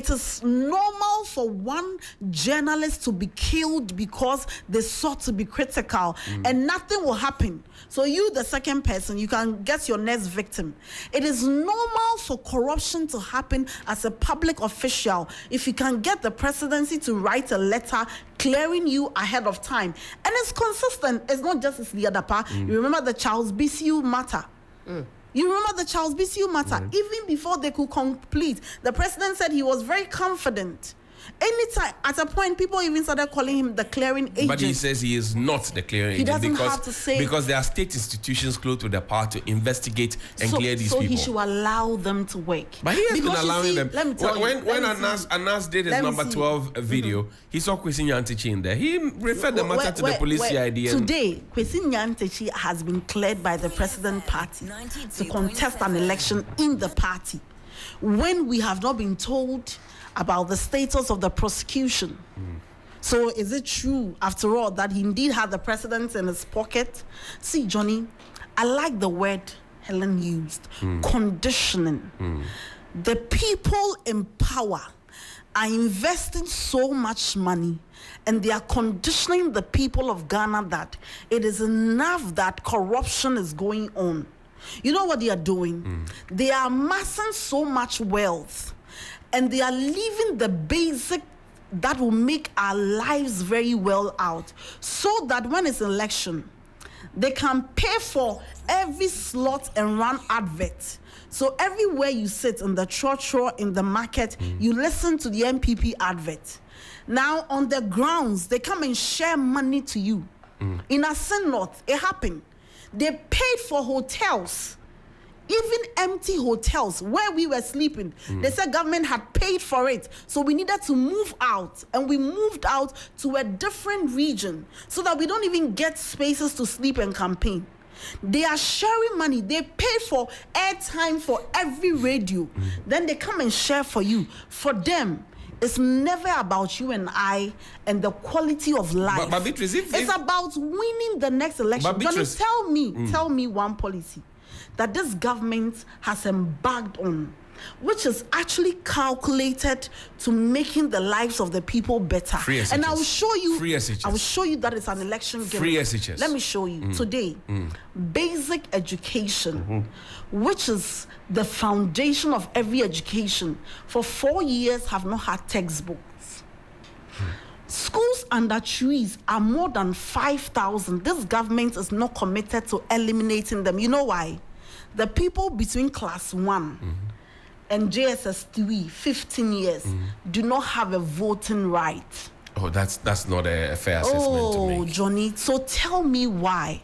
is normal for one journalist to be killed because they sought to be critical, and nothing will happen. So you, the second person, you can get your next victim. It is normal for corruption to happen as a public official if you can get the presidency to write a letter clearing you ahead of time. And it's consistent. It's not just Liadapa. You remember the Charles BCU matter. You remember the Charles BCU matter? Even before they could complete, the president said he was very confident. Anytime, at a point, people even started calling him the clearing agent.
But he says he is not the clearing agent.
Doesn't have to say,
because there are state institutions close to the power to investigate and clear these
people. So
people.
he should allow them to work.
But he has been allowing them.
Let me tell you.
When Anas did his number 12 video, he saw Kwesi Nyantakyi in there. He referred the matter to the police CID.
Today, Kwesi Nyantakyi has been cleared by the president party to contest an election in the party, when we have not been told about the status of the prosecution. So is it true, after all, that he indeed had the president in his pocket? See, Johnny, I like the word Helen used, conditioning. The people in power are investing so much money, and they are conditioning the people of Ghana that it is enough that corruption is going on. You know what they are doing? They are amassing so much wealth, and they are leaving the basic that will make our lives very well out, so that when it's election, they can pay for every slot and run advert. So everywhere you sit, in the church or in the market, you listen to the MPP advert. Now on the grounds, they come and share money to you. In Asin North, it happened. They paid for hotels, even empty hotels where we were sleeping. They said government had paid for it, so we needed to move out, and we moved out to a different region so that we don't even get spaces to sleep and campaign. They are sharing money. They pay for airtime for every radio. Then they come and share for you. For them, it's never about you and I and the quality of life.
But Beatrice,
it's about winning the next election.
Beatrice,
tell me one policy that this government has embarked on, which is actually calculated to making the lives of the people better.
Free SHS.
And I will show you.
Free SHS.
I will show you that it's an election game.
Free SHS.
Let me show you today. Basic education, which is the foundation of every education, for 4 years have not had textbooks. Schools under trees are more than 5,000. This government is not committed to eliminating them. You know why? The people between class 1 and JSS 3, 15 years, do not have a voting right.
Oh, that's not a fair assessment to make.
Johnny, so tell me why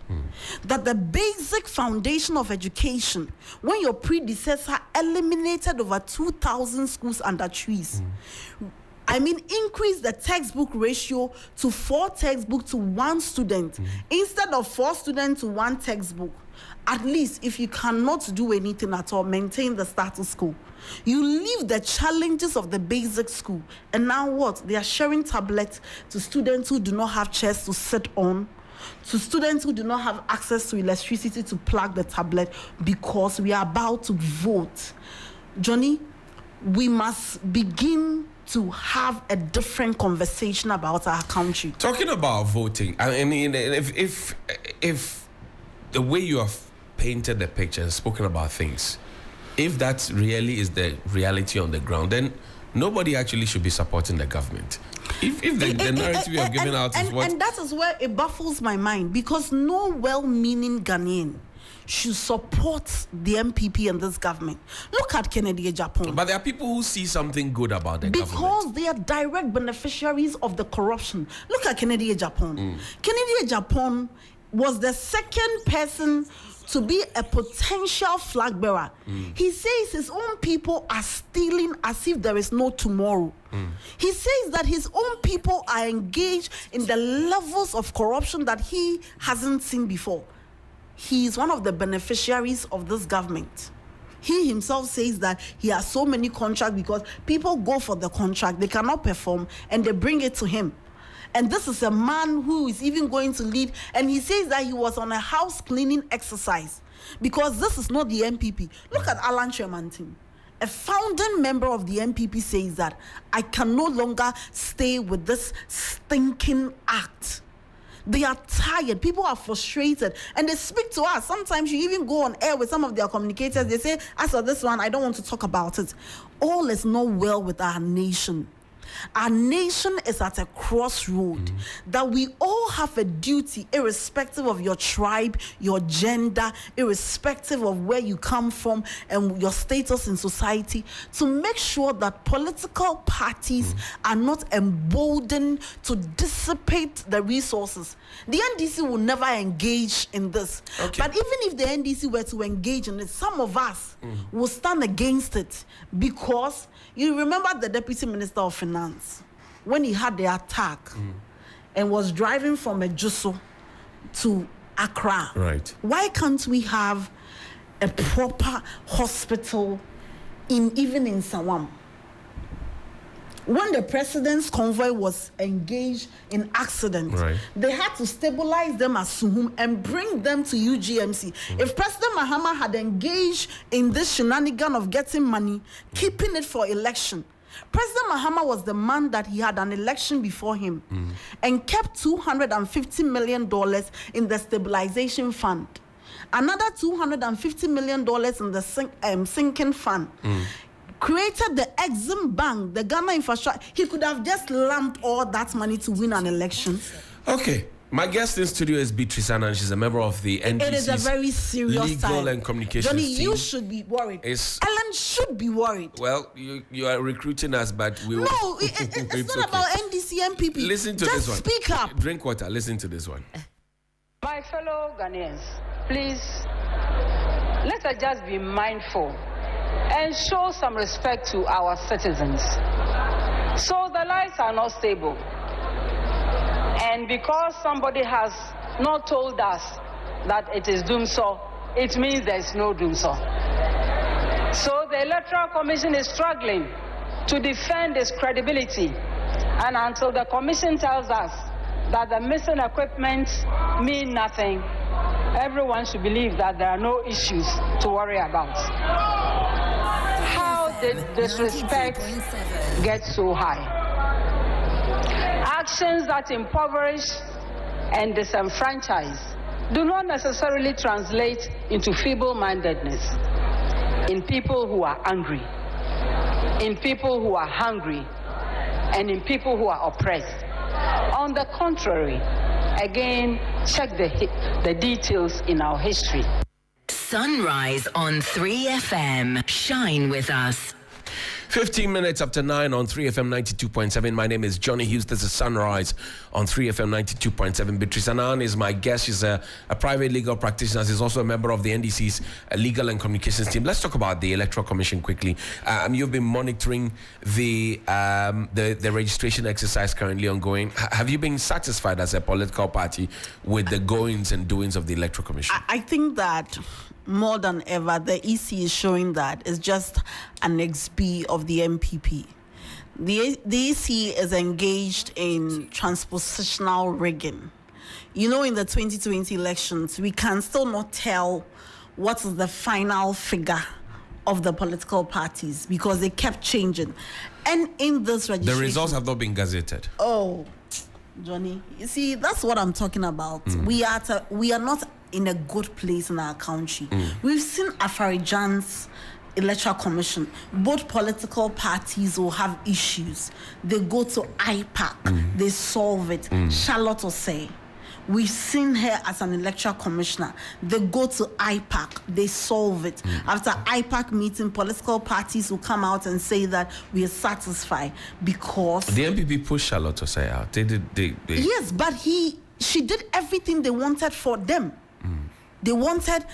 that the basic foundation of education, when your predecessor eliminated over 2,000 schools under trees, I mean, increase the textbook ratio to 4 textbooks to 1 student instead of 4 students to 1 textbook. At least, if you cannot do anything at all, maintain the status quo. You leave the challenges of the basic school, and now what? They are sharing tablets to students who do not have chairs to sit on, to students who do not have access to electricity to plug the tablet, because we are about to vote. Johnny, we must begin to have a different conversation about our country.
Talking about voting, I mean, if the way you have painted the picture and spoken about things, if that really is the reality on the ground, then nobody actually should be supporting the government. If the narrative you have given out is what...
And that is where it baffles my mind, because no well-meaning Ghanaian should support the MPP and this government. Look at Kennedy Japan.
But there are people who see something good about the government.
Because they are direct beneficiaries of the corruption. Look at Kennedy Japan. Kennedy Japan was the second person to be a potential flag bearer. He says his own people are stealing as if there is no tomorrow. He says that his own people are engaged in the levels of corruption that he hasn't seen before. He is one of the beneficiaries of this government. He himself says that he has so many contracts because people go for the contract, they cannot perform, and they bring it to him. And this is a man who is even going to lead, and he says that he was on a house cleaning exercise because this is not the MPP. Look at Alan Tremantin. A founding member of the MPP says that I can no longer stay with this stinking act. They are tired. People are frustrated. And they speak to us. Sometimes you even go on air with some of their communicators. They say, as for this one, I don't want to talk about it. All is not well with our nation. Our nation is at a crossroad that we all have a duty, irrespective of your tribe, your gender, irrespective of where you come from and your status in society, to make sure that political parties are not emboldened to dissipate the resources. The NDC will never engage in this.
Okay.
But even if the NDC were to engage in it, some of us will stand against it, because you remember the Deputy Minister of Finance when he had the attack and was driving from Ejuso to Accra.
Right.
Why can't we have a proper hospital even in Sawam? When the president's convoy was engaged in accident, they had to stabilize them at Suhum and bring them to UGMC. If President Mahama had engaged in this shenanigan of getting money, keeping it for election, President Mahama was the man that he had an election before him and kept $250 million in the stabilization fund. Another $250 million in the sinking fund. Created the Exim Bank, the Ghana infrastructure. He could have just lumped all that money to win an election.
Okay. My guest in studio is Beatrice, and she's a member of the NDC's
It is a very serious
legal
time.
and communications
Johnny,
team.
you should be worried. Ellen should be worried.
Well, you are recruiting us, but we will.
No, it's not about NDC MPP.
Listen to
just
this one.
Speak up.
Drink water. Listen to this one.
My fellow Ghanaians, please, let us just be mindful and show some respect to our citizens. So the lives are not stable. And because somebody has not told us that it is doom so, it means there is no doom so. So the Electoral Commission is struggling to defend its credibility. And until the Commission tells us that the missing equipment mean nothing, everyone should believe that there are no issues to worry about. How did disrespect get so high? Actions that impoverish and disenfranchise do not necessarily translate into feeble-mindedness in people who are angry, in people who are hungry, and in people who are oppressed. On the contrary, again, check the details in our history.
Sunrise on 3FM. Shine with us.
15 minutes after 9 on 3FM 92.7. My name is Johnny Hughes. This is Sunrise on 3FM 92.7. Beatrice Anan is my guest. She's a private legal practitioner. She's also a member of the NDC's legal and communications team. Let's talk about the Electoral Commission quickly. You've been monitoring the registration exercise currently ongoing. Have you been satisfied as a political party with the goings and doings of the Electoral Commission?
I think that more than ever, the EC is showing that it's just an XB of the MPP. The EC is engaged in transpositional rigging. You know, in the 2020 elections, we can still not tell what is the final figure of the political parties because they kept changing. And in this registration...
The results have not been gazetted.
Oh, Johnny, you see, that's what I'm talking about. We are not in a good place in our country. We've seen Afarijan's Electoral Commission. Both political parties will have issues. They go to IPAC, they solve it. Charlotte Osei, we've seen her as an electoral commissioner. They go to IPAC, they solve it. After IPAC meeting, political parties will come out and say that we are satisfied because
The MPP pushed Charlotte Osei out. They
yes, but she did everything they wanted for them. They wanted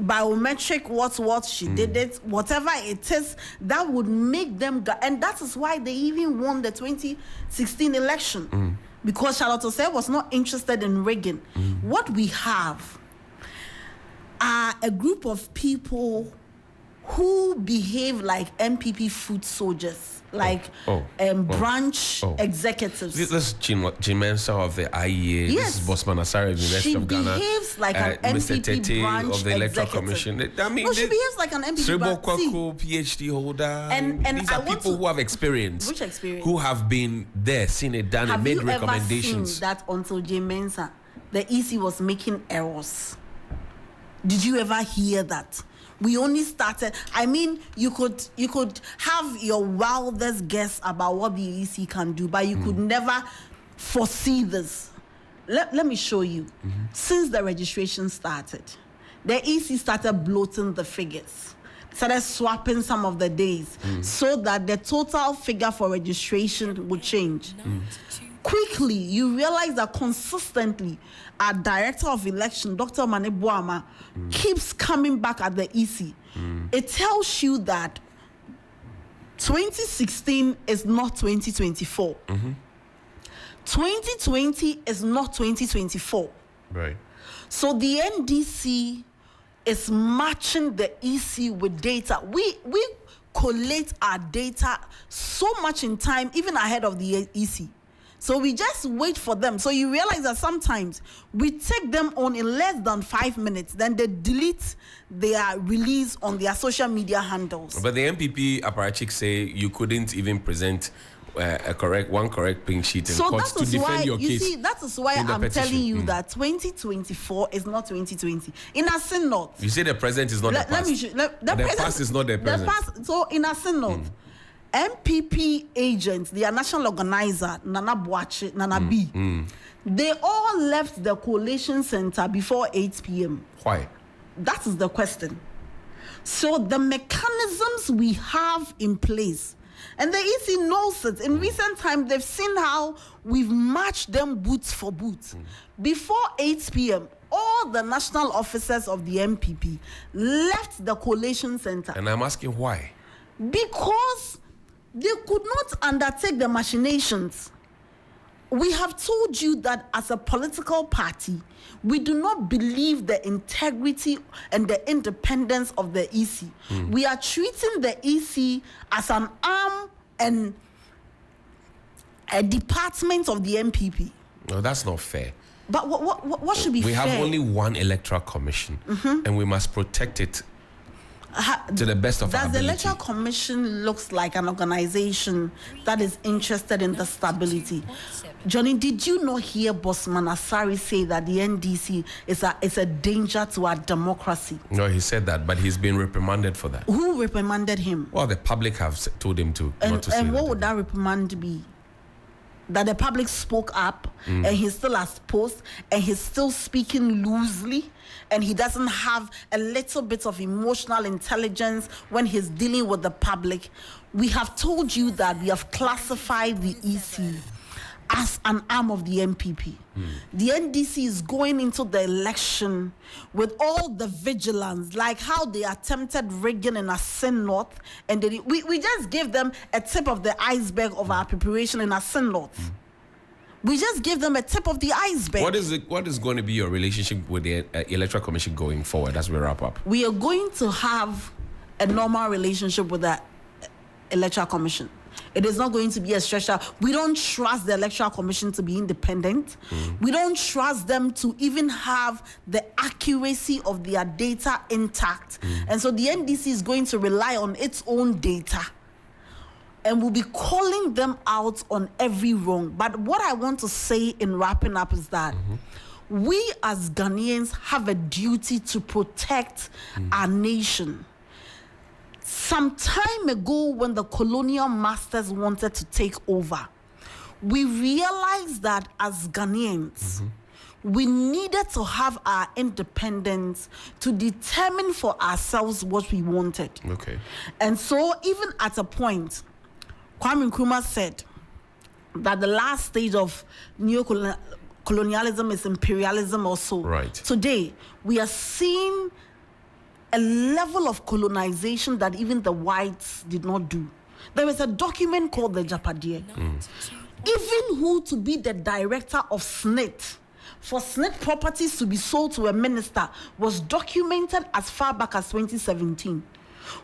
biometric what she did it, whatever it is that would make them and that is why they even won the 2016 election. Because Charlotte Osei was not interested in rigging. What we have are a group of people who behave like MPP foot soldiers, like branch executives.
This is Jimensa of the IEA.
Yes.
This is Bosman Asare of the University of Ghana.
She behaves like an
Mr.
MPP
Tete
branch
of the Electoral
executive.
Commission. I mean,
She behaves like an MPP branch.
Kwaku, PhD holder.
And
these are people who have experience.
Which experience?
Who have been there, seen it done, and made recommendations.
Have you ever seen that until Jimensa, the EC was making errors? Did you ever hear that? We only started. I mean, you could have your wildest guess about what the EC can do, but you could never foresee this. Let me show you. Since the registration started, the EC started bloating the figures, started swapping some of the days so that the total figure for registration would change. Quickly, you realize that consistently, our director of election, Dr. Mane Boama, keeps coming back at the EC. It tells you that 2016 is not 2024. 2020 is not 2024.
Right.
So the NDC is matching the EC with data. We collate our data so much in time, even ahead of the EC. So we just wait for them. So you realize that sometimes we take them on in less than 5 minutes, then they delete their release on their social media handles.
But the MPP apparatchiks say you couldn't even present one correct pink sheet in court to defend your case.
You see, that is why I'm telling you that 2024 is not 2020. In a sin note,
you say the present is not the past. The past is not the present.
So in a sin note, MPP agents, their national organizer, Nana Boache, Nana B, they all left the coalition center before 8 p.m.
Why?
That is the question. So the mechanisms we have in place, and the EC knows it. In recent time, they've seen how we've matched them boots for boots. Before 8 p.m., all the national officers of the MPP left the coalition center.
And I'm asking why?
Because they could not undertake the machinations. We have told you that as a political party, we do not believe the integrity and the independence of the EC. We are treating the EC as an arm and a department of the MPP.
No, that's not fair.
But what should be fair?
We have only one electoral commission, and we must protect it to the best of our ability.
The Electoral Commission looks like an organization that is interested in the stability. Johnny, did you not hear Bosman Asare say that the NDC is a danger to our democracy?
No, he said that, but he's been reprimanded for that.
Who reprimanded him?
Well, the public have told him to not to say that.
And what would that reprimand be? That the public spoke up and he's still as post and he's still speaking loosely and he doesn't have a little bit of emotional intelligence when he's dealing with the public. We have told you that we have classified the EC as an arm of the MPP. The NDC is going into the election with all the vigilance, like how they attempted rigging in Asin North, and we just gave them a tip of the iceberg of our preparation in Asin North. We just gave them a tip of the iceberg.
What is going to be your relationship with the Electoral Commission going forward as we wrap up?
We are going to have a normal relationship with the Electoral Commission. It is not going to be a stretch out. We don't trust the Electoral Commission to be independent. We don't trust them to even have the accuracy of their data intact. And so the NDC is going to rely on its own data. And we'll be calling them out on every wrong. But what I want to say in wrapping up is that we as Ghanaians have a duty to protect our nation. Some time ago, when the colonial masters wanted to take over, we realized that as Ghanaians, we needed to have our independence to determine for ourselves what we wanted.
Okay.
And so even at a point, Kwame Nkrumah said that the last stage of neo-colonialism is imperialism also.
Right.
Today, we are seeing a level of colonization that even the whites did not do. There is a document called the Japadier. Even who to be the director of SNIT, for SNIT properties to be sold to a minister, was documented as far back as 2017.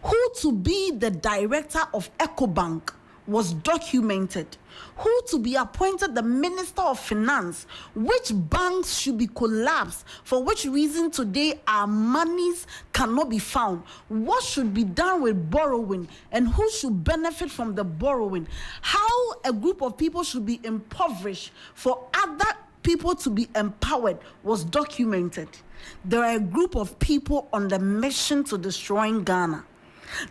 Who to be the director of EcoBank was documented. Who to be appointed the Minister of Finance, which banks should be collapsed, for which reason today our monies cannot be found, what should be done with borrowing, and who should benefit from the borrowing, how a group of people should be impoverished for other people to be empowered was documented. There are a group of people on the mission to destroying Ghana.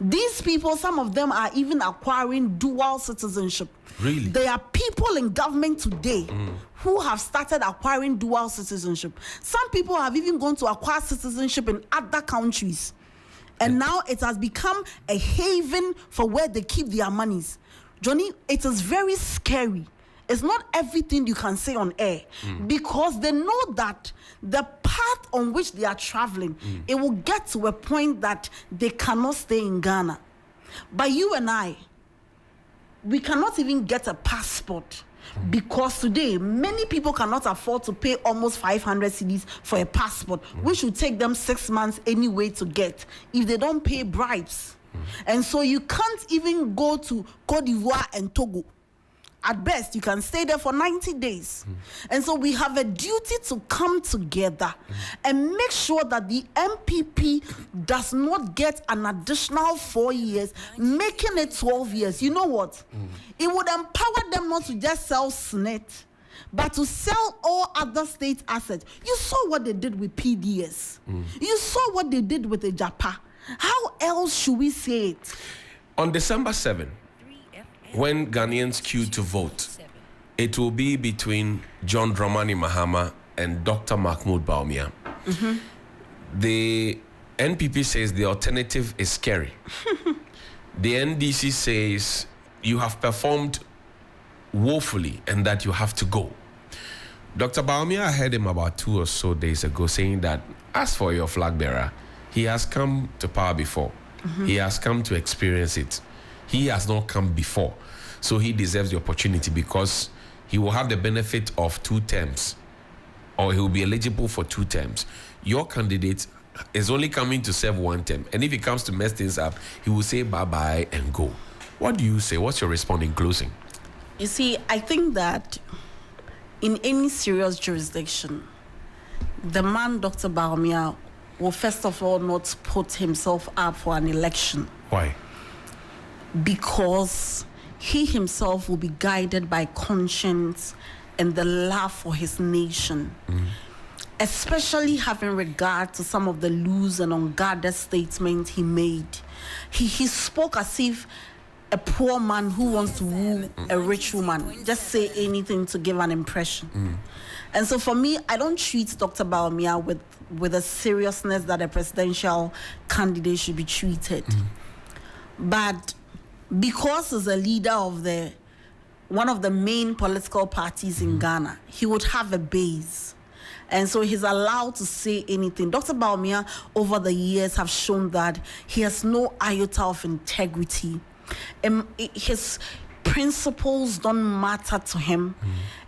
These people, some of them are even acquiring dual citizenship.
Really?
There are people in government today who have started acquiring dual citizenship. Some people have even gone to acquire citizenship in other countries. And now it has become a haven for where they keep their monies. Johnny, it is very scary. It's not everything you can say on air because they know that the path on which they are traveling, it will get to a point that they cannot stay in Ghana. But you and I, we cannot even get a passport because today many people cannot afford to pay almost 500 cedis for a passport, which will take them 6 months anyway to get if they don't pay bribes. And so you can't even go to Cote d'Ivoire and Togo. At best, you can stay there for 90 days. And so we have a duty to come together and make sure that the MPP does not get an additional 4 years, making it 12 years. You know what? It would empower them not to just sell SNET, but to sell all other state assets. You saw what they did with PDS. You saw what they did with the Japa. How else should we say it?
On December 7, when Ghanaians queue to vote, it will be between John Dramani Mahama and Dr. Mahmoud Bawumia. The NPP says the alternative is scary. The NDC says you have performed woefully and that you have to go. Dr. Bawumia, I heard him about 2 or so days ago saying that as for your flag bearer, he has come to power before. He has come to experience it. He has not come before. So he deserves the opportunity because he will have the benefit of 2 terms, or he will be eligible for 2 terms. Your candidate is only coming to serve 1 term. And if he comes to mess things up, he will say bye-bye and go. What do you say? What's your response in closing?
You see, I think that in any serious jurisdiction, the man, Dr. Bawumia, will first of all not put himself up for an election.
Why?
Because he himself will be guided by conscience and the love for his nation, especially having regard to some of the loose and unguarded statements he made. He spoke as if a poor man who wants to woo a rich woman just say anything to give an impression. And so for me, I don't treat Dr. Bawumia with a seriousness that a presidential candidate should be treated. But because he's a leader of one of the main political parties in Ghana, he would have a base. And so he's allowed to say anything. Dr. Bawumia, over the years, have shown that he has no iota of integrity. His principles don't matter to him.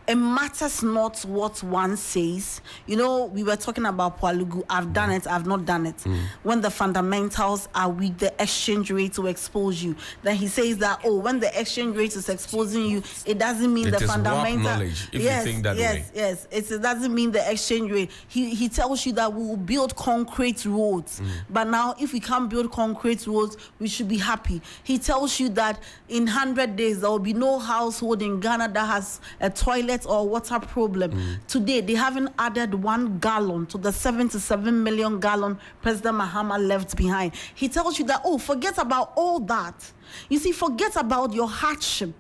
It matters not what one says. You know, we were talking about Poalugu. I've done it, I've not done it. When the fundamentals are weak, the exchange rate will expose you. Then he says that, oh, when the exchange rate is exposing you, it doesn't mean the fundamental
knowledge, if you think that way.
Yes, it doesn't mean the exchange rate. He tells you that we will build concrete roads. But now, if we can't build concrete roads, we should be happy. He tells you that in 100 days, there will be no household in Ghana that has a toilet or water problem. Today, they haven't added 1 gallon to the 77 million gallon President Mahama left behind. He tells you that, oh, forget about all that. You see, forget about your hardship.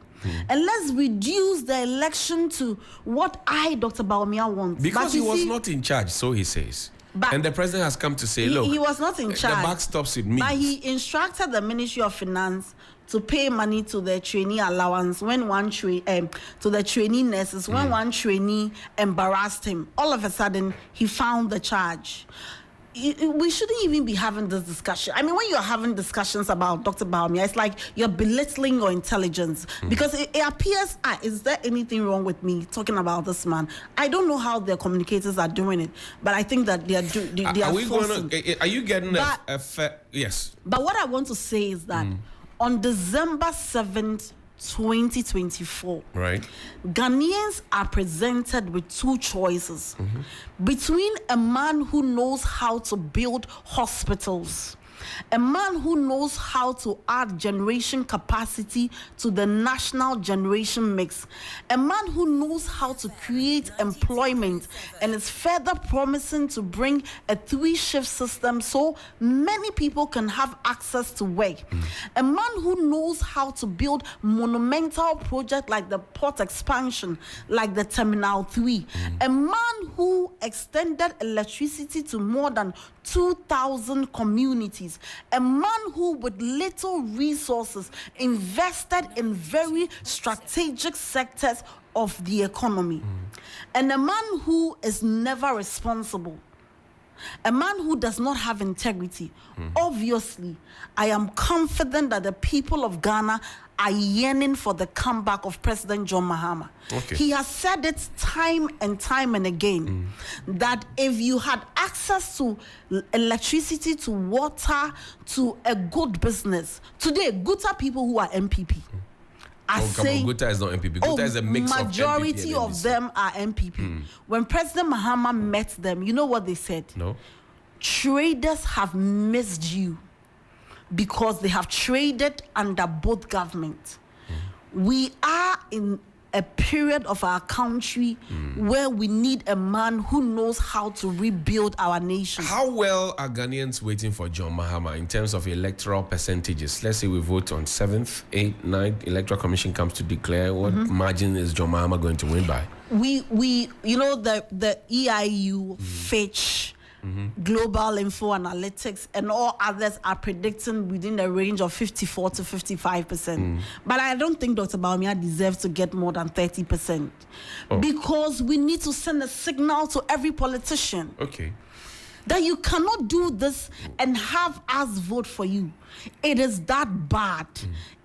And let's reduce the election to what Dr. Bawumia, wants.
Because he was not in charge, so he says. And the president has come to say, look,
he was not in charge.
The buck stops with me.
But he instructed the Ministry of Finance to pay money to the trainee allowance when to the trainee nurses when one trainee embarrassed him. All of a sudden, he found the charge. we shouldn't even be having this discussion. I mean, when you're having discussions about Dr. Bawumia, it's like you're belittling your intelligence because it appears, is there anything wrong with me talking about this man? I don't know how their communicators are doing it, but I think that they are forcing.
Are you getting a fair? Yes.
But what I want to say is that on December 7th, 2024,
right,
Ghanaians are presented with two choices between a man who knows how to build hospitals, a man who knows how to add generation capacity to the national generation mix, a man who knows how to create employment and is further promising to bring a 3-shift system so many people can have access to work, a man who knows how to build monumental projects like the port expansion, like the Terminal 3, a man who extended electricity to more than 2,000 communities, a man who with little resources invested in very strategic sectors of the economy, and a man who is never responsible, a man who does not have integrity. Obviously, I am confident that the people of Ghana are yearning for the comeback of President John Mahama.
Okay.
He has said it time and again that if you had access to electricity, to water, to a good business, today, Guta people who are MPP are saying...
Guta is not MPP. Guta is a mix of MPP
majority of them are MPP. When President Mahama met them, you know what they said?
No.
Traders have missed you because they have traded under both governments. We are in a period of our country where we need a man who knows how to rebuild our nation.
How well are Ghanaians waiting for John Mahama in terms of electoral percentages? Let's say we vote on 7th, 8th, 9th, Electoral Commission comes to declare what margin is John Mahama going to win by?
We you know, the EIU, Fitch, Global Info Analytics, and all others are predicting within the range of 54 to 55%. But I don't think Dr. Bawumia deserves to get more than 30% because we need to send a signal to every politician.
Okay.
That you cannot do this and have us vote for you. It is that bad.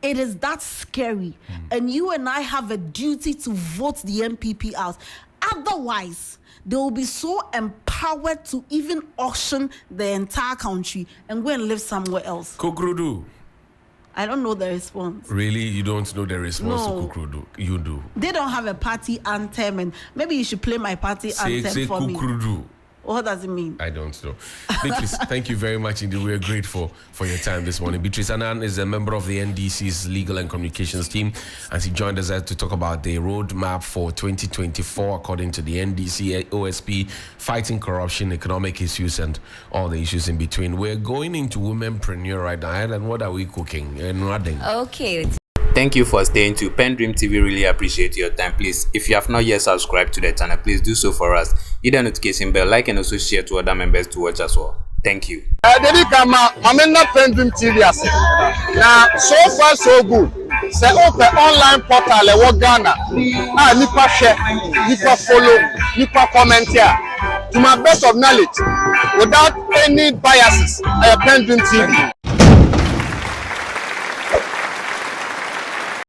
It is that scary. And you and I have a duty to vote the MPP out. Otherwise, they will be so empowered to even auction the entire country and go and live somewhere else.
Kukrudu.
I don't know the response.
Really? You don't know the response
No.
to Kukrudu? You do.
They don't have a party anthem, and maybe you should play my party anthem
Say
for me.
Kukrudu.
What does it mean?
I don't know. Beatrice, thank you very much indeed. We're grateful for your time this morning. Beatrice Annan is a member of the NDC's Legal and Communications team, and she joined us to talk about the roadmap for 2024 according to the NDC, OSP, fighting corruption, economic issues, and all the issues in between. We're going into Womenpreneur right now, and what are we cooking and running?
Okay.
Thank you for staying to PENDREAM TV. Really appreciate your time. Please, if you have not yet subscribed to the channel, please do so for us. Hit the notification bell, like, and also share to other members to watch as well. Thank you.
Dedi kama mamena PENDREAM TV ase. Now so far so good. Say open online portal e wo Ghana. Nipa share, nipa follow, nipa comment here. To my best of knowledge, without any biases, PENDREAM TV.